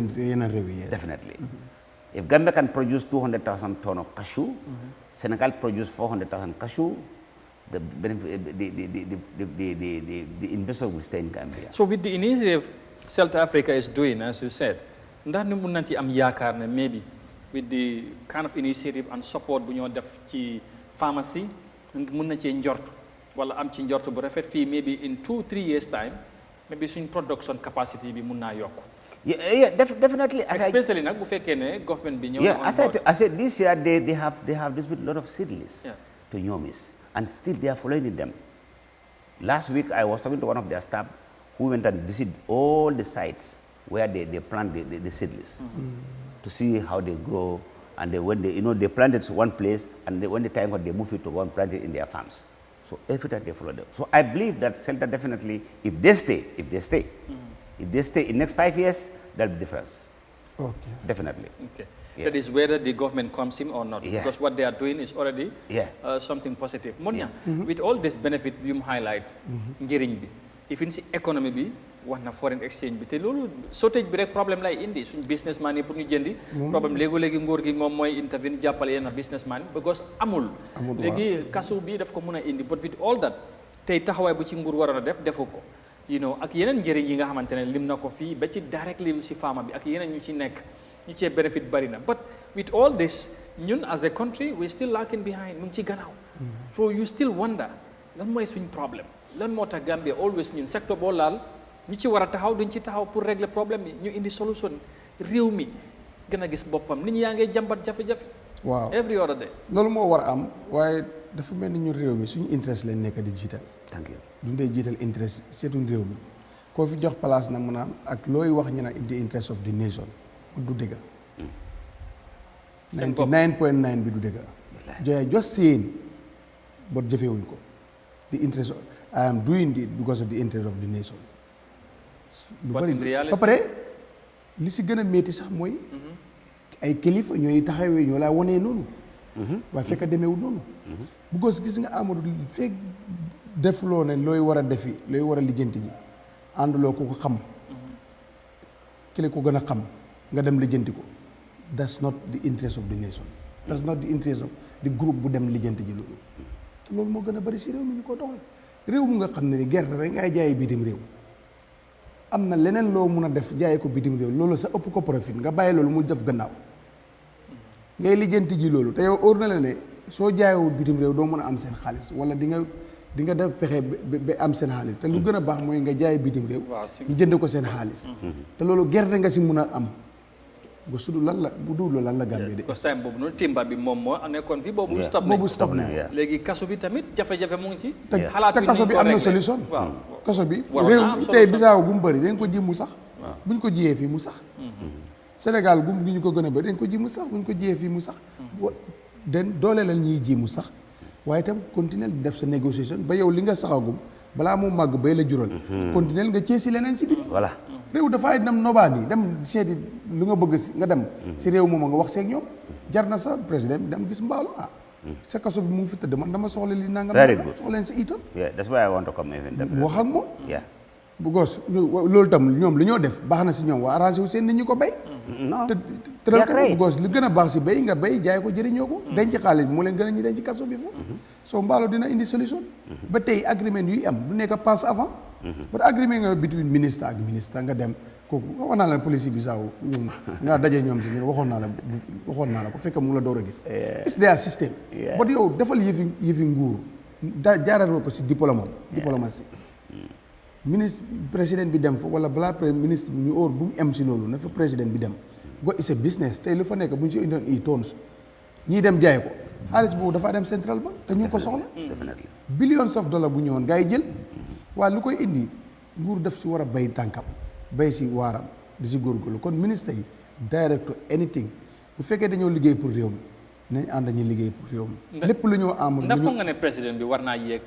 [SPEAKER 3] Definitely. If Gambia can produce 200,000 tons of cashew, Senegal produce 400,000 cashew, the investor will stay in Gambia.
[SPEAKER 1] So with the initiative South Africa is doing, as you said, ndax ñu mun nañ ci am yaakaar ne maybe with the kind of initiative and support bu ñoo def ci pharmacy mun na cee njort wala am ci njort bu rafet fii maybe in 2-3 years time maybe suñ production capacity bi mun naa yokk.
[SPEAKER 3] Yeah, definitely.
[SPEAKER 1] Especially nag bu fekkee ne government bi ñëw.
[SPEAKER 3] Yeah, I said this year they have this with a lot of seedlings to Nyomis, and still they are following them. Last week I was talking to one of their staff who went and visited all the sites where they plant the seedlings to see how they grow, and when they planted one place, and when the time they move it to go and plant it in their farms. So every time they follow them. So I believe that Celta definitely, if they stay in next 5 years, that'll be difference.
[SPEAKER 2] Okay.
[SPEAKER 3] Definitely.
[SPEAKER 1] Okay.
[SPEAKER 3] Yeah.
[SPEAKER 1] That is whether the government comes in or not.
[SPEAKER 3] Yeah.
[SPEAKER 1] Because what they are doing is already something positive. Monia, with all this benefit you highlight, njëriñ bi, even si economy bi, wax na foreign exchange bi, te loolu shortage bi rek problème lay indi suñ businessman yi pour ñu jëndi problème léegi nguur gi moom mooy intervene jàppale yenn businessman because amul léegi kasu bi daf ko mën a indi but with all that tey taxawaay bu ci nguur waroon a def defu ko ak yeneen njëriñ yi nga xamante ne lim na ko fii ba ci directly si farmer bi ak yeneen ñu ci nekk ñu cee benefit bari na but with all this ñun as a country we still lacking behind mu ngi ci gannaaw so you still wonder lan mooy suñ problème lan moo tax Gambia always ñun secteur boo laal ñu ci war a taxaw duñ ci taxaw pour régler problème yi ñu indi solution réew mi gën a gis boppam nit ñi yaa ngay jàmbat jafe-jafe
[SPEAKER 2] waaw
[SPEAKER 1] every other day
[SPEAKER 2] loolu moo war a am waaye dafa mel ni ñu réew mi suñu interest lañ nekk di jiital
[SPEAKER 3] thank you
[SPEAKER 2] duñ dee jiital interest seetuñ réew mi koo fi jox place nag mun a ak looy wax ñu naan the interest of the nation du dëgg 99.9 bi du dëgg joye just saying but jëfewuñ ko the interest I am doing it because of the interest of the nation lu bari ba pare li si gën a métti sax mooy ay kilifa ñooy taxawee ñoo laa wonee noonu waaye fekk demeewul noonu because gis nga Amadou fekk defloo ne looy war a defi looy war a lijjanti ji ànduloo ko xam kile ko gën a xam nga dem lijjanti ko that's not the interest of the nation that's not the interest of the group bu dem lijjanti ji loolu moo gën a bari si réew mi ñu ko doxal réew mu nga xam ne ni gerte rek ngay jaay bitim réew am na leneen loo mun a def jaay ko bitim réew loolu sa ëpp ko profit nga bàyyi loolu mu def gannaaw ngay lijjanti ji loolu te yow óor na la ne soo jaayewul bitim réew doo mën a am seen xaalis wala di nga def pexe ba am seen xaalis te lu gën a baax mooy nga jaay bitim réew ñu jënd ko seen xaalis te loolu gerte nga si mun a am ba su dul lan la bu dul lan la Gambie de.
[SPEAKER 1] parce que time boobu noonu timba bi moom moo nekkoon fii boobu stop na léegi kaso bi tamit jafe-jafe mu ngi ci
[SPEAKER 2] te kaso bi am na solution
[SPEAKER 1] waaw
[SPEAKER 2] kaso bi réew tey bisaaw gu mu bëri dañ ko ji mu sax buñ ko jiyee fii mu sax Sénégal gum gi ñu ko gën a bëri dañ ko ji mu sax buñ ko jiyee fii mu sax den doole la ñuy ji mu sax waaye itam continuer di def sa négociation ba yow li nga saxagum balaa moo màgg bay la jural continuer nga cee si leneen si biti
[SPEAKER 3] voilà
[SPEAKER 2] réew dafay dem nobaani dem seeti lu nga bëgg nga dem si réew moom nga wax seeg ñoom jar na sa président bi dem gis mbaalu sa kaso bi mu ngi fi tëdd man dama soxla li nangam soxla leen sa itam
[SPEAKER 3] that's why I want to come even definitely
[SPEAKER 2] wax ak moom bu goos loolu tam ñoom lu ñoo def baax na si ñoom waa arrangé wu seen nit ñi ko bay
[SPEAKER 3] non
[SPEAKER 2] te bu goos li gën a baax si bay nga bay jaay ko jëriñoo ko denc xaalis bi moo leen gën a ñi denc kaso bi foofu soo mbaalo dina indi solution ba tey agreement yuy am du nekk passe avant but agreement nga between ministre ak ministre nga dem kooku waxoon naa la police bi saaw ñoom nga daje ñoom si waxoon naa la ko fekk mu la door a gis it's their system but yow defal yëfi nguur jaaraloo ko si diplomatie ministre président bi dem fa wala balaa ministre bi ñu óor bu mu em si loolu na fa président bi dem go it's a business tey lu fa nekk bu ñu si indoon i tons ñii dem jaay ko xaalis boobu dafaa dem central bank te ñu ngi ko soxla billions of dollars bu ñëwoon gaa yi jël waaye lu koy indi nguur def si war a bay tànkam bay si waaram di si góorgóorlu kon ministre yi director anything bu fekkee dañoo liggéey pour réew mi nañ ànd ñu liggéey pour réew mi lépp lu ñoo am
[SPEAKER 1] ndax foog nga ne président bi war naa yéeg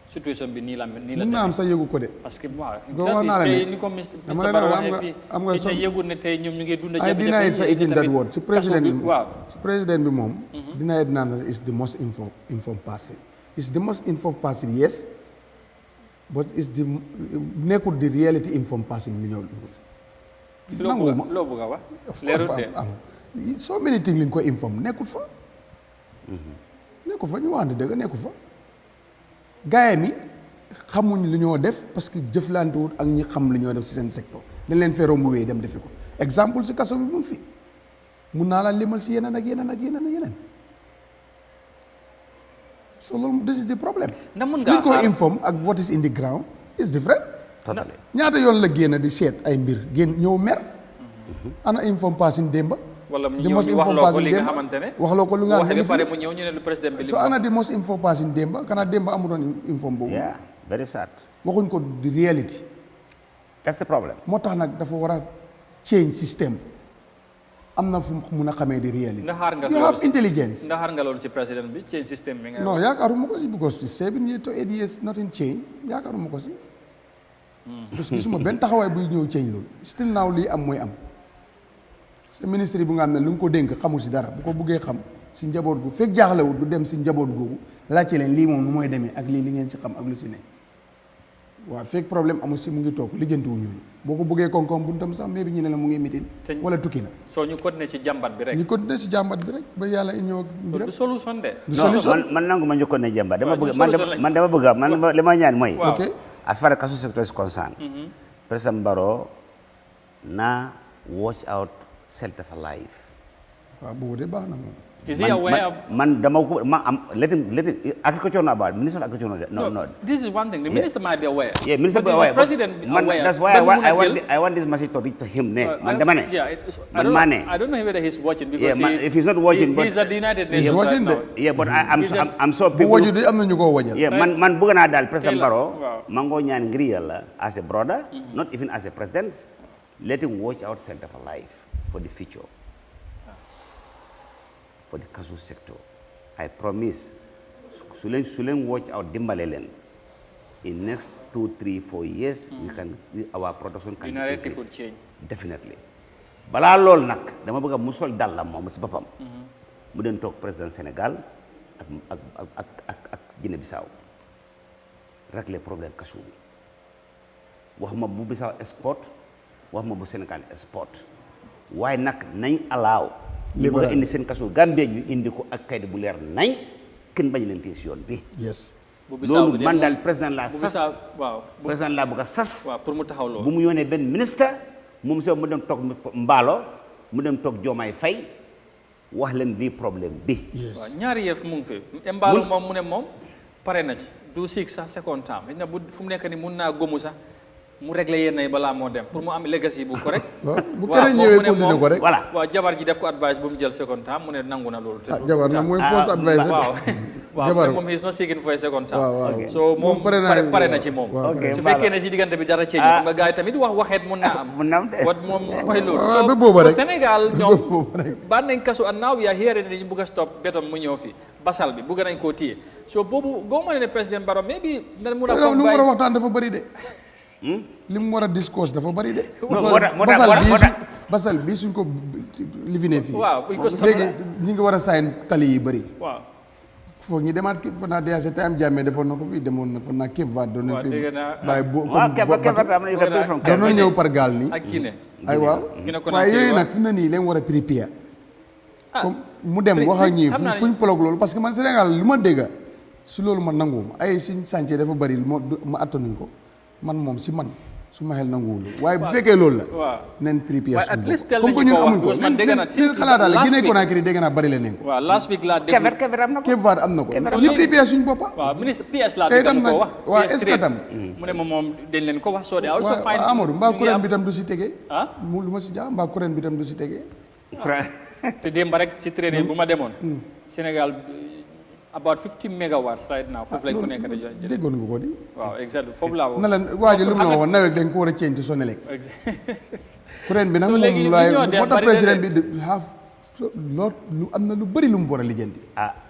[SPEAKER 1] situation bi nii la
[SPEAKER 2] mun naa am sax yëgu ko de
[SPEAKER 1] parce que waaw
[SPEAKER 2] wax naa la
[SPEAKER 1] tey ni ko Mr Barrow waxee fii
[SPEAKER 2] am nga
[SPEAKER 1] ne yëgul ne tey ñoom ñu ngi dund
[SPEAKER 2] ay dina it sa even that word si
[SPEAKER 1] waaw
[SPEAKER 2] si président bi moom dina it naan is the most informed person is the most informed person yes but is the nekkul di reality informed person bi ñëw nanguwuma
[SPEAKER 1] loo bëgg a wax leerul de
[SPEAKER 2] so many things li ñu ko inform nekkul fa ñu waxante dëgg nekkul fa gaay mi xamuñ li ñoo def parce que jëflantewut ak ñi xam li ñoo def si seen secteur dañ leen fee romb wéy dem defi ko exemple si kaso bi mu fi mun naa la limal si yeneen ak yeneen so loolu this is the problem li ko inform ak what is in the ground is different
[SPEAKER 3] totally
[SPEAKER 2] ñaata yoon la génn di seet ay mbir génn ñëw mer ana inform passing démba
[SPEAKER 1] wala mu ñëw ñu waxloo ko li nga xamante ne
[SPEAKER 2] waxloo ko lu nga
[SPEAKER 1] xam ne pare mu ñëw ñu ne lu président bi
[SPEAKER 2] so ana di most info passing démba kana démba amu doon inform boobu
[SPEAKER 3] very sad
[SPEAKER 2] waxuñ ko di reality
[SPEAKER 3] that's the problem
[SPEAKER 2] moo tax nag dafa war a change system am na fu mun a xamee di reality you have intelligence
[SPEAKER 1] ndax xaar nga loolu ci président bi change system bi nga
[SPEAKER 2] non yaakaaruma ko si because 7 years to 8 years nothing change yaakaaruma ko si parce que gisuma benn taxawaay buy ñëw change loolu still now lii am mooy am sa ministre bu nga xam ne lu nga ko dénk xamul si dara bu ko buggee xam si njaboot gu fekk jaaxlewut du dem si njaboot googu laajte leen lii moom nu mooy demee ak lii li ngeen si xam ak lu si ne waaw fekk problème amul si mu ngi toog lijjantiwu ñooñu boo ko buggee koom-koom buntam sax mais bi ñu ne la mu ngi mitin wala tukki na
[SPEAKER 1] soo ñu continuer ci jàmbat bi rek
[SPEAKER 2] ba yàlla ñëw ak mbiram
[SPEAKER 1] du solution de
[SPEAKER 3] man nangu ma ñu ko ne jàmbat dama bëgg man li ma ñaan mooy as far as Cashew sector is concerned President Barrow na watch out shelter for life.
[SPEAKER 1] Is he aware of...
[SPEAKER 3] Let him agriculture about Minister of Agriculture. No.
[SPEAKER 1] This is one thing. The minister might be aware.
[SPEAKER 3] Yeah, Minister
[SPEAKER 1] but
[SPEAKER 3] aware.
[SPEAKER 1] The president aware.
[SPEAKER 3] That's why I want this message to reach to him.
[SPEAKER 1] I don't know whether he's watching because
[SPEAKER 3] if he's not watching,
[SPEAKER 1] he's at the United Nations.
[SPEAKER 2] He's watching
[SPEAKER 1] right now.
[SPEAKER 3] Yeah, but I'm so people. Man bugana dal President Barrow, mango nyan ngri as a brother, not even as a president. Let him watch out Center for Life for the future. For the cashew sector. I promise, Sulen watch out Dimbalelen. In next 2, 3, 4 years, our production can
[SPEAKER 1] narrative will change.
[SPEAKER 3] Definitely. Bala lol nak, dama bëgg musol dal mo mus bopam. Mu den tok président Sénégal ak Guinée Bissau. Régler problème cashew bi. Wax ma bu Bissau export, wax ma bu Sénégal export. Waaye nak nañ allow li war indi seen kaso Gambia ñu indi ko ak kayit bu leer nañ kenn bañ leen téye si yoon bi.
[SPEAKER 2] yes.
[SPEAKER 3] loolu man daal président la sas président la bëgg a sas.
[SPEAKER 1] waaw pour mu taxaw loolu.
[SPEAKER 3] bu mu yónnee benn ministre moom sax mu dem toog Mbaalo mu dem toog Diomaye Faye wax leen lii problème bi.
[SPEAKER 1] waaw ñaari yëf mu ngi fi. Mbaalo moom mu ne moom pare na ci du siik sax second temps xëy na bu fu mu nekk ni mun naa gomu sax. mu réglé yéen ay balaa moo dem pour mu am legacy bu correct.
[SPEAKER 2] bu keneen ñëwee continué ko rek.
[SPEAKER 3] voilà
[SPEAKER 1] waaw jabar ji def ko advice bu mu jël second time mu ne nangu na loolu.
[SPEAKER 2] jabar na mooy fausse advice.
[SPEAKER 1] waaw moom he is not seeking for a second time. so moom pare na ci moom. su fekkee ne ci diggante bi dara ceeñu xam nga gars yi tamit wax waxeet mun naa am.
[SPEAKER 3] mun na am de
[SPEAKER 1] wat moom mooy loolu.
[SPEAKER 2] ba booba rek
[SPEAKER 1] Sénégal ñoom ban nañ kasu and now we are hearing dañu bëgg a stop béton mu ñëw fi basal bi bëgg nañ koo téye so boobu goo ma ne président Barrow maybe dina mun a.
[SPEAKER 2] lu mu war a waxtaan dafa bëri de. li mu war a discours dafa bëri de. basal bi suñ ko livinee fii.
[SPEAKER 1] waaw
[SPEAKER 2] léegi ñi ngi war a sign tali yi bëri.
[SPEAKER 1] waaw
[SPEAKER 2] foog ñu demaat kii fa naa DRC Time Jammeh defoon na ko fii demoon na fa naa Cape Verde doon na fi bàyyi doon ñëw par gaal nii.
[SPEAKER 1] ak Guinée.
[SPEAKER 2] ay waaw waaye yooyu nag fi na nii leen war a prépare. comme mu dem wax ak ñii fuñ polog loolu parce que man Sénégal lu ma dégga si loolu ma nanguwuma ay suñ chantier dafa bëri ma attanuñ ko man moom si man su ma xel nanguwul waaye bu fekkee loolu la.
[SPEAKER 1] waaw
[SPEAKER 2] nen prépare suñu bopp
[SPEAKER 1] comme que
[SPEAKER 2] ñun amuñ ko
[SPEAKER 1] man dégg naa
[SPEAKER 2] nen xalaataale Guinée Conakry dégg naa bëri la nañ ko.
[SPEAKER 1] waaw last week laa dégg.
[SPEAKER 3] Kever am na ko.
[SPEAKER 2] Cape Verde am na ko. ñu prépare suñu boppa
[SPEAKER 1] waaw ministre PS laa dégg ko wax.
[SPEAKER 2] waaw est-ce que tam.
[SPEAKER 1] mu ne moom dañ leen ko wax soo de also fine.
[SPEAKER 2] waaw Amadou mbaa kuréel bi tam du si tegee.
[SPEAKER 1] ah
[SPEAKER 2] lu ma si jaa mbaa kuréel bi tam du si tegee.
[SPEAKER 1] te démb rek ci train bu ma demoon. Sénégal about 50 megawatts right now foofu lañ ko nekk di jox.
[SPEAKER 2] déggoon nga ko di.
[SPEAKER 1] waaw exactement foofu laa
[SPEAKER 2] na la waa ji lu mu la waxoon nawet dañ ko war a ceeñ ci Senelec. kuréel bi nag moom moo tax président bi lu am na lu bëri lu mu war a lijjanti.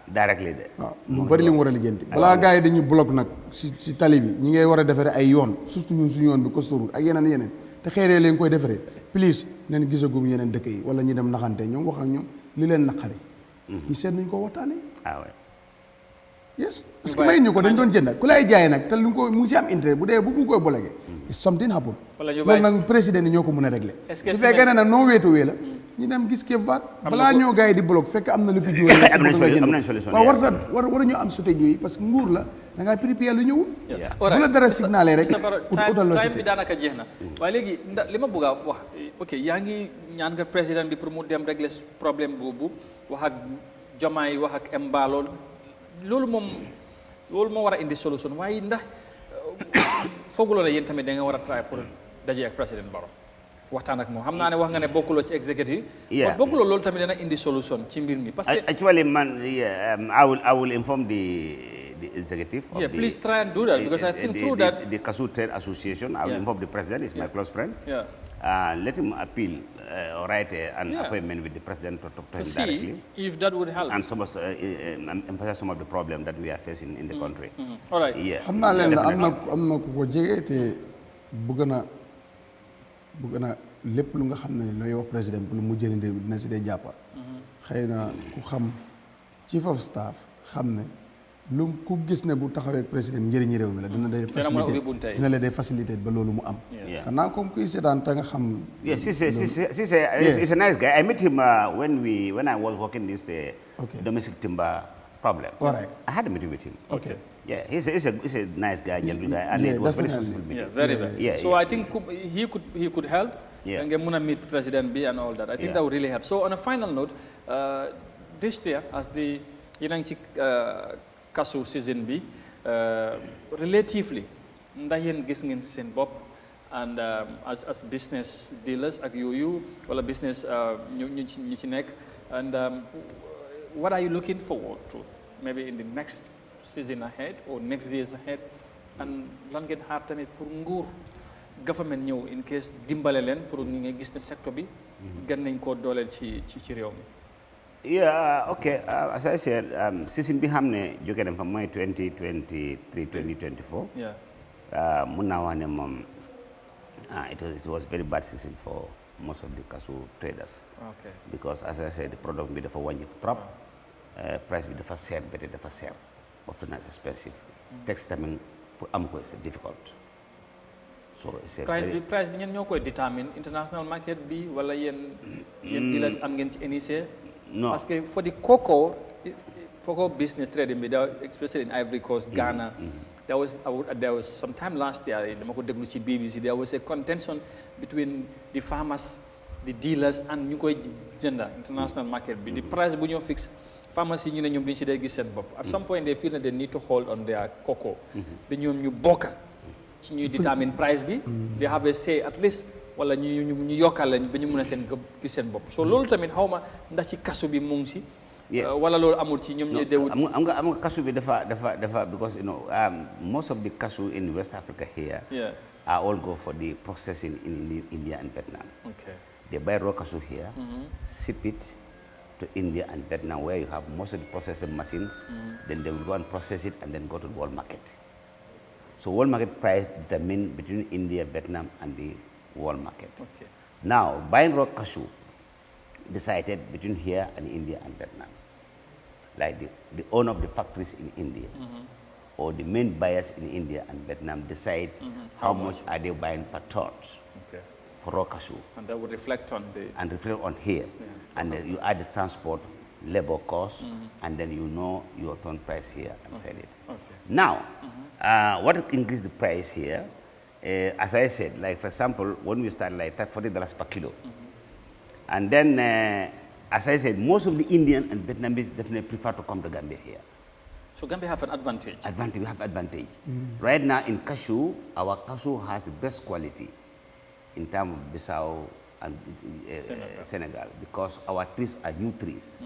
[SPEAKER 3] directly de.
[SPEAKER 2] waaw lu bëri lu mu war a lijjanti. balaa gars yi dañuy bloc nag si tali bi ñi ngay war a defaree ay yoon surtout ñun suñu yoon bi Costa ak yeneen te xeeree leen koy defaree plus neen gisagum yeneen dëkk yi wala ñu dem naxante ñoom wax ak ñoom li leen naqari. ñu seet nañ ko waxtaanee. yes parce que may ñu ko dañ doon jënd ku lay jaay nag te lu ko mu ngi si am intérêt bu dee bu mu koy bolege something happen loolu nag président yi ñoo ko mën a régler su fekkee ne nag noo weetu wee la ñu dem gis Cape Verde balaa ñoo gars yi di bloc fekk am na lu fi jógee
[SPEAKER 3] am nañ solution
[SPEAKER 2] waaw war ñu am stratégie yi parce que nguur la da ngaa préparé lu ñëwul bu la dara signalé rek utal la
[SPEAKER 1] time bi daanaka jeex na waaye léegi li ma bëgg a wax ok yaa ngi ñaan nga président bi pour mu dem régler problème boobu wax ak Diomaye wax ak Embalo loolu moo war a indi solution waaye ndax fooguloo ne yéen tamit da nga war a try pour daje ak président Barrow waxtaan ak moom xam naa ne wax nga ne bokkuloo ci executive. bokkuloo loolu tamit dana indi solution ci mbir mi. parce que
[SPEAKER 3] actually man I will inform the executive.
[SPEAKER 1] Please try and do that because I think through that
[SPEAKER 3] the Cashew Trade Association. I will inform the president. He's my close friend. Let him appeal or write an appointment with the president to talk to him directly.
[SPEAKER 1] See if that would help.
[SPEAKER 3] And emphasize some of the problem that we are facing in the country.
[SPEAKER 1] All right.
[SPEAKER 2] xam naa leen am na ku ko jege te bëgg na lépp lu nga xam ne looy wax président lu mu jëriñ réew dina si dee jàppa xëy na ku xam chief of staff xam ne lu ku gis ne bu taxawee président njëriñi réew mi la dina la day facilité ba loolu mu am xanaa comme kuy seetaan te nga xam
[SPEAKER 3] he's a nice guy. I met him when I was working this domestic timber problem.
[SPEAKER 2] All right.
[SPEAKER 3] I had a meeting with him.
[SPEAKER 2] Okay.
[SPEAKER 3] Yeah, he's a nice guy, gentle guy, and it was very sensible meeting.
[SPEAKER 1] Very well.
[SPEAKER 3] Yeah,
[SPEAKER 1] so I think he could help.
[SPEAKER 3] Yeah.
[SPEAKER 1] Ngeen mun a meet president bi and all that. I think that would really help. So on a final note, this year as the ci cashew season bi relatively ndax yéen gis ngeen seen bopp and as business dealers ak yooyu wala business ñu ci nekk and what are you looking forward to maybe in the next season ahead or next years ahead and lan ngeen xaar tamit pour nguur government ñëw in case dimbale leen pour ñu nga gis ne secteur bi gën nañ koo dooleel ci réew mi.
[SPEAKER 3] Yeah, okay. As I said, season bi xam ne jóge nañ fa mooy 2023 2024.
[SPEAKER 1] Yeah.
[SPEAKER 3] Mun naa wax ne moom it was very bad season for most of the cashew traders.
[SPEAKER 1] Okay.
[SPEAKER 3] Because as I said, the product bi dafa wàññi trop. Price bi dafa seer ba dafa seer. Often not expensive. Tax tamit pour am ko c'est difficult. So it's a
[SPEAKER 1] price bi ñen ñoo koy determine international market bi wala yéen dealers am ngeen ci initié.
[SPEAKER 3] No.
[SPEAKER 1] Parce que for the cocoa business trading bi especially in Ivory Coast, Ghana, there was some time last year dama ko déglu ci BBC, there was a contention between the farmers, the dealers and ñu koy jënda international market bi. The price bu ñoo fix farmers yi ñu ne ñoom duñ ci dee gis seen bopp. At some point they feel that they need to hold on their cocoa. Ba ñoom ñu bokka ci ñuy determine price bi. They have a say at least wala ñu yokkal lañ ba ñu mën a gis seen bopp. So loolu tamit xaw ma ndax ci kasu bi mu ngi si. wala loolu amul ci ñoom ñooy deewul.
[SPEAKER 3] am nga cashew bi dafa because you know most of the cashew in West Africa here are all go for the processing in India and Vietnam.
[SPEAKER 1] Okay.
[SPEAKER 3] They buy raw cashew here, ship it to India and Vietnam where you have most of the processing machines. Then they will go and process it and then go to the world market. So world market price determined between India, Vietnam and the world market.
[SPEAKER 1] Okay.
[SPEAKER 3] Now buying raw cashew decided between here and India and Vietnam. Like the owner of the factories in India or the main buyers in India and Vietnam decide how much are they buying per ton for raw cashew.
[SPEAKER 1] And that would reflect on
[SPEAKER 3] here. And then you add the transport, labor cost, and then you know your ton price here and sell it.
[SPEAKER 1] Okay.
[SPEAKER 3] Now, what increased the price here, as I said, like for example, when we start like $40 per kilo, and then, as I said, most of the Indian and Vietnamese definitely prefer to come to Gambia here.
[SPEAKER 1] So Gambia have an advantage?
[SPEAKER 3] We have advantage. Right now in cashew, our cashew has the best quality in terms of Bissau and Senegal, because our trees are new trees.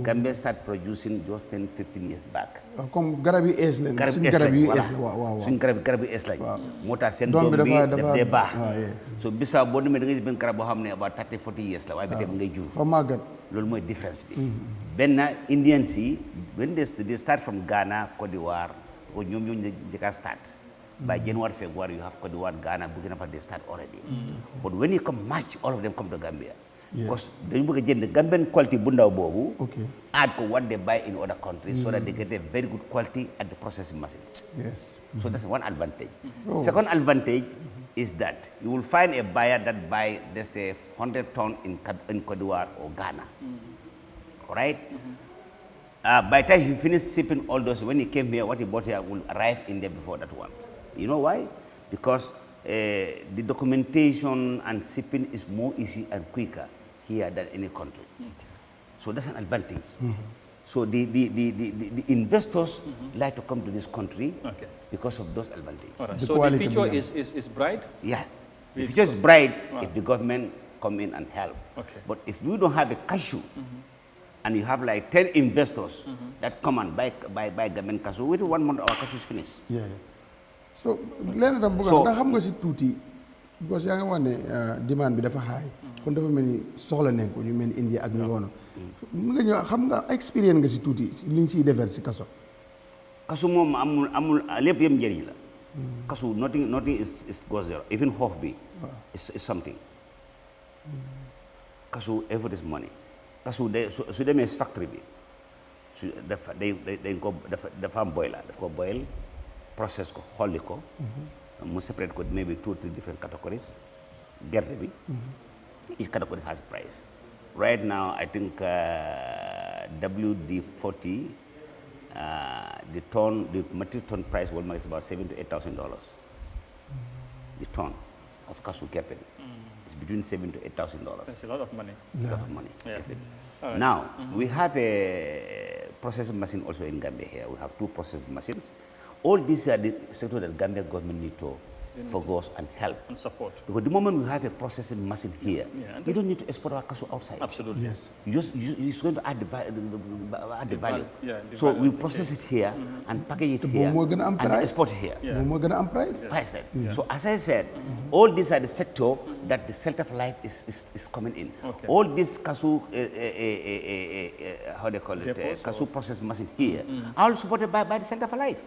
[SPEAKER 3] Gambia started producing just 10, 15 years back.
[SPEAKER 2] Comme garab yi es leen.
[SPEAKER 3] Garab yi es la waaw. Suñ garab yi es lañ. Moo tax seen doom bi daf dee baax. So Bissau boo demee da ngay gis benn garab boo xam ne about 30, 40 years la waaye bi tey ngay jur.
[SPEAKER 2] Fa màggat.
[SPEAKER 3] Loolu mooy différence bi. Benn Indians yi when they start from Ghana, Côte d'Ivoire, ko ñoom ñoo njëkk start. By January, February, you have Côte d'Ivoire, Ghana, Burkina Faso, they start already. But when you come March, all of them come to Gambia. Because they look at the Gambian quality bunda bobu, add to what they buy in other countries so that they get a very good quality at the processing machines.
[SPEAKER 2] Yes.
[SPEAKER 3] So that's one advantage. Second advantage is that you will find a buyer that buy, let's say, 100 ton in Côte d'Ivoire or Ghana. All right? By the time he finished shipping all those, when he came here, what he bought here will arrive in there before that one. You know why? Because the documentation and shipping is more easy and quicker here than any country. So that's an advantage. So the investors like to come to this country because of those advantages.
[SPEAKER 1] Right. So the future is bright?
[SPEAKER 3] Yeah. The future is bright if the government come in and help. But if we don't have a cashew, and you have like 10 investors that come and buy government cashew, within 1 month our cashew is finished.
[SPEAKER 2] So lenn tam bëgg nga xam nga si tuuti because yaa nga wax ne demande bi dafa high kon dafa mel ni soxla nañ ko ñu mel ni India ak ñu woon mën nga ñëw xam nga expérience nga si tuuti li ñu siy defar si kaso.
[SPEAKER 3] Kasu moom amul lépp yëpp njëriñ la. Kasu nothing is goes there. Even xoox bi is something. Kasu effort is money. Kasu su demee factory bi su dafa am boiler daf ko boil process ko xolli ko mu separate ko maybe 2 or 3 different categories gerte bi each category has price. Right now I think WD-40 the metric ton price will make about $7,000 to $8,000 the ton of cashew gerte bi. It's between $7,000 to $8,000.
[SPEAKER 1] That's a lot of money.
[SPEAKER 3] A lot of money.
[SPEAKER 1] Yeah.
[SPEAKER 3] Okay.
[SPEAKER 1] All right.
[SPEAKER 3] Now, we have a processing machine also in Gambia here. We have 2 processing machines. All these are the sector that Gambia government need to focus and help.
[SPEAKER 1] And support.
[SPEAKER 3] Because the moment we have a processing machine here,
[SPEAKER 1] Yeah,
[SPEAKER 3] you don't need to export our cashew outside.
[SPEAKER 1] Absolutely.
[SPEAKER 2] Yes.
[SPEAKER 3] It's going to add the value.
[SPEAKER 1] Yeah, the
[SPEAKER 3] So
[SPEAKER 1] value
[SPEAKER 3] we
[SPEAKER 1] of the
[SPEAKER 3] process it here and package it
[SPEAKER 2] Te
[SPEAKER 3] here
[SPEAKER 2] boobu moo gën a am
[SPEAKER 3] and
[SPEAKER 2] price.
[SPEAKER 3] export it here.
[SPEAKER 1] Yeah.
[SPEAKER 2] moom moo gën a am price.
[SPEAKER 3] Price that. So as I said, all these are the sector that the shelter of life is coming in.
[SPEAKER 1] Okay.
[SPEAKER 3] All this cashew, how they call it,
[SPEAKER 1] Depots
[SPEAKER 3] cashew process machine here, are all supported by the shelter for life.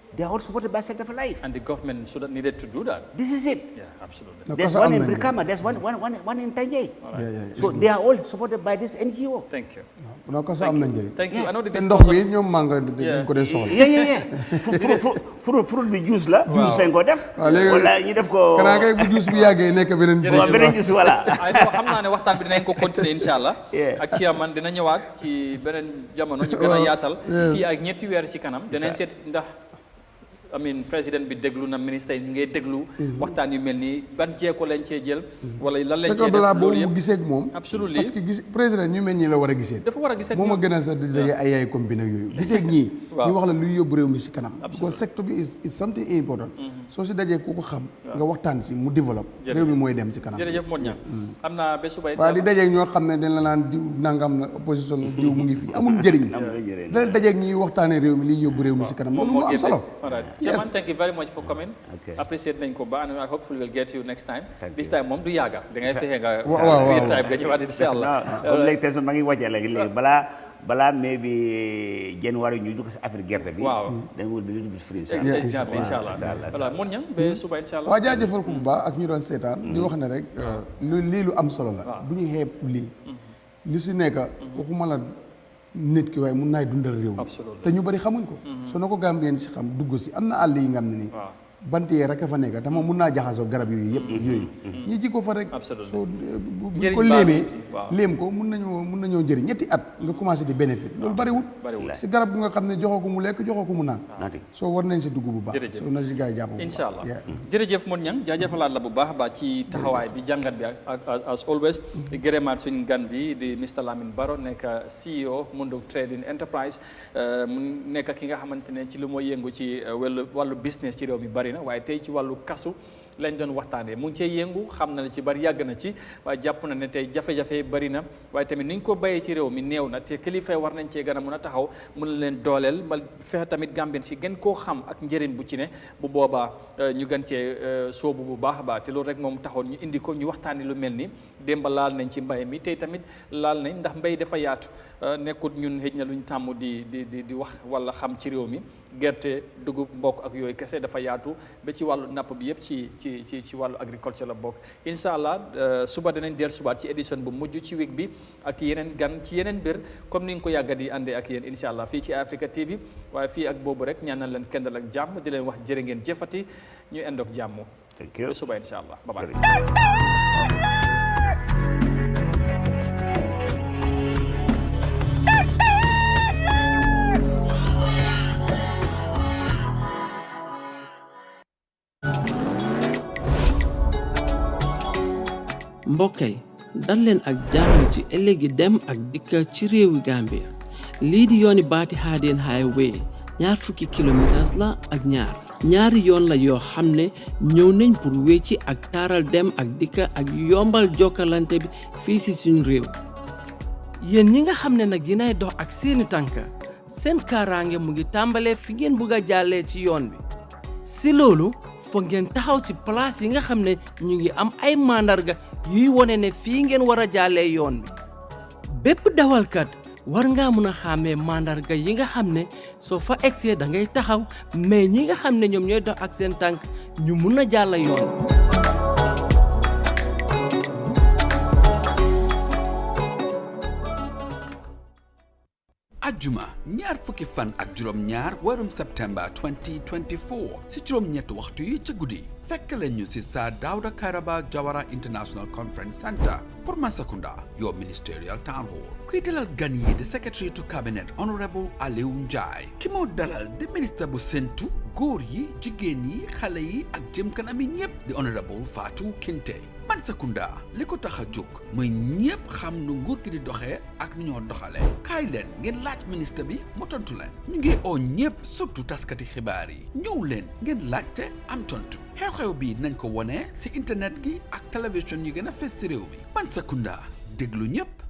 [SPEAKER 3] They are all supported by Center for Life.
[SPEAKER 1] And the government should have needed to do that.
[SPEAKER 3] This is it.
[SPEAKER 1] Yeah, absolutely.
[SPEAKER 2] No,
[SPEAKER 3] There's
[SPEAKER 2] Kasa
[SPEAKER 3] one in
[SPEAKER 2] am nañ
[SPEAKER 3] Brikama, there's one in Tanjay.
[SPEAKER 2] Yeah.
[SPEAKER 3] So they are all supported by this NGO.
[SPEAKER 1] Thank you.
[SPEAKER 2] non ko sa am na njëriñ.
[SPEAKER 1] Thank you. I know the
[SPEAKER 2] te ndox
[SPEAKER 1] discussion.
[SPEAKER 2] bi ñoom mango dañ ko dee soxla.
[SPEAKER 3] Yeah. Fruit bi juice la. Juice lañ ko def.
[SPEAKER 2] waaw léegi
[SPEAKER 3] wala ñu def ko.
[SPEAKER 2] kanaa kay bu juice bi yàggee nekk beneen juice.
[SPEAKER 3] waaw beneen juice voilà.
[SPEAKER 1] ay no xam naa ne waxtaan bi dinañ ko continuer incha allah.
[SPEAKER 3] Yeah.
[SPEAKER 1] ak Chairman dina ñëwaat ci beneen jamono ñu gën a yaatal. fii ak ñetti weer ci kanam dinañ seet ndax. président bi déglu na ministre yi ñu ngay déglu waxtaan yu mel nii ban jeeko lañ cee jël wala lan lañ cee def
[SPEAKER 2] balaa
[SPEAKER 1] loolu
[SPEAKER 2] boobu
[SPEAKER 1] yëpp
[SPEAKER 2] mu gisee ak moom
[SPEAKER 1] absolument
[SPEAKER 2] parce que gis président ñu mel nii la war a gisee
[SPEAKER 1] dafa war a gisee ak
[SPEAKER 2] moom a
[SPEAKER 1] ñoom.
[SPEAKER 2] gën a sax di daje ay combine ak yooyu gisee ak ñii ñu wax la luy yóbbu réew mi si kanam parce que secteur bi is something important soo si dajee ku ko xam nga waxtaan si mu développe réew mi mooy dem si kanam
[SPEAKER 1] jërëjëf Modou Niang am naa ba suba
[SPEAKER 2] waaw di dajeeg ñoo xam ne dañ la naan diw nangam na opposition la diw mu ngi fii amul njëriñ da dajeeg ñuy waxtaanee réew mi liy yóbbu réew mi si kanam loolu moo am solo.
[SPEAKER 1] Chairman, thank you very much for coming.
[SPEAKER 3] Okay.
[SPEAKER 1] Appreciate nañ ko ba and I hopefully will get you next time. This time moom du yàgga da ngay fexe nga
[SPEAKER 2] waaw
[SPEAKER 1] time nga ñëwaat insha Allah.
[SPEAKER 3] non léegi te ma ngi wàcce léegi balaa maybe January ñu dugg si affaire gerte bi.
[SPEAKER 1] waaw
[SPEAKER 3] dañ will be little bit free.
[SPEAKER 1] insha Allah voilà Modou Niang ba suba insha Allah.
[SPEAKER 2] waaw jaajëfal ko bu baax ak ñu doon seetaan di wax ne rek lii lu am solo la bu ñu xeeb lii li si nekk waxuma la nit ki waaye mun naay dundal réew mi te ñu bëri xamuñ ko soo na ko Gambien si xam dugg si am na àll yi nga xam ne nii bant yee rek a fa nekk te moom mun naa jaxasoo garab yooyu yëpp yooyu ñi ji ko fa rek soo bu ko léemee léem ko mun nañoo njëriñ ñetti at nga commencé di bénéfice loolu bariwul si garab bu nga xam ne joxoo ko mu lekk joxoo ko mu naan soo war nañ si dugg bu baax soo na si gars yi jàpp bu baax
[SPEAKER 1] incha allah jërëjëf Modou Niang jaajëfalaat la bu baax ba ci taxawaay bi jàngat bi ak as always di gërëmaat suñu gan bi di Mr Lamin Barrow nekk CEO Munduk Trading Enterprise mu nekk ki nga xamante ne ci lu mooy yëngu ci wàllu business ci réew mi bari na waaye tey ci wàllu kasu lañ doon waxtaanee mu ngi cee yëngu xam na ne ci bari yàgg na ci waaye jàpp na ne tey jafe-jafe bari na waaye tamit ni ñu ko bayee ci réew mi néew na te kilifa war nañ cee gën a mun a taxaw mun leen dooleel ma fexe tamit Gambien si gën koo xam ak njëriñ bu ci ne bu boobaa ñu gën cee soobu bu baax a baax te loolu rek moom taxoon ñu indi ko ñu waxtaanee lu mel ni démb laal nañ ci mbay mi tey tamit laal nañ ndax mbay dafa yaatu nekkut ñun xëj na luñ tàmm di wax wala xam ci réew mi gerte dugub mbokk ak yooyu kese dafa yaatu ba ci wàllu napp bi yëpp ci wàllu agriculture la bokk incha allah suba danañ dellu subaat ci édition bu mujj ci week bi ak yeneen gan ci yeneen mbir comme ni nga ko yàgga di àndee ak yéen incha allah fii ci Eyeafrica TV waaye fii ak boobu rek ñaanal leen kendal ak jàmm di leen wax jërë ngeen jëfati ñu indoog jàmm ba suba incha allah bye bye.
[SPEAKER 4] mbokk yi dal leen ak jàmm ci ëllëgi dem ak dikka ci réewi Gambia lii di yooni baati Haadeen highway 20 kilomètres la ak ñaari yoon la yoo xam ne ñëw nañ pour wecci ak taaral dem ak dikka ak yombal jokkalante bi fii si suñu réew yéen ñi nga xam ne nag yéenay dox ak seeni tànka seen kaaraange mu ngi tàmbalee fi ngeen bugg a jàllee ci yoon bi si loolu foog ngeen taxaw si place yi nga xam ne ñu ngi am ay mandarga yuy wone ne fii ngeen war a jàllee yoon bi bépp dawalkat war ngaa mun a xàmmee mandarga yi nga xam ne soo fa egsee da ngay taxaw mais ñi nga xam ne ñoom ñooy dox ak seen tànk ñu mun a jàll yoon
[SPEAKER 5] ajjuma ñaar fukki fan ak juróom ñaar weerum september 2024 si juróom ñetti waxtu yi ci guddi fekk leen ñu si Sir Dawda Kairaba Jawara International Conference Center pour Masakunda your ministerial town hall kuy dalal gan yi di secretary to cabinet honorable Aliou Njie ki moo dalal di ministre bu sentu góor yi jigéen yi xale yi ak jëm kanam yi ñépp di honorable Fatou Kinte Mansakunda li ko tax a jóg mooy ñépp xam nu nguur gi di doxee ak nu ñoo doxalee kaay leen ngeen laaj ministre bi mu tontu leen ñu ngi oo ñépp surtout taskati xibaar yi ñëw leen ngeen laajte am tontu xew-xew bi nañ ko wone ci internet gi ak télévision yu gën a fes ci réew mi Mansakunda déglu ñépp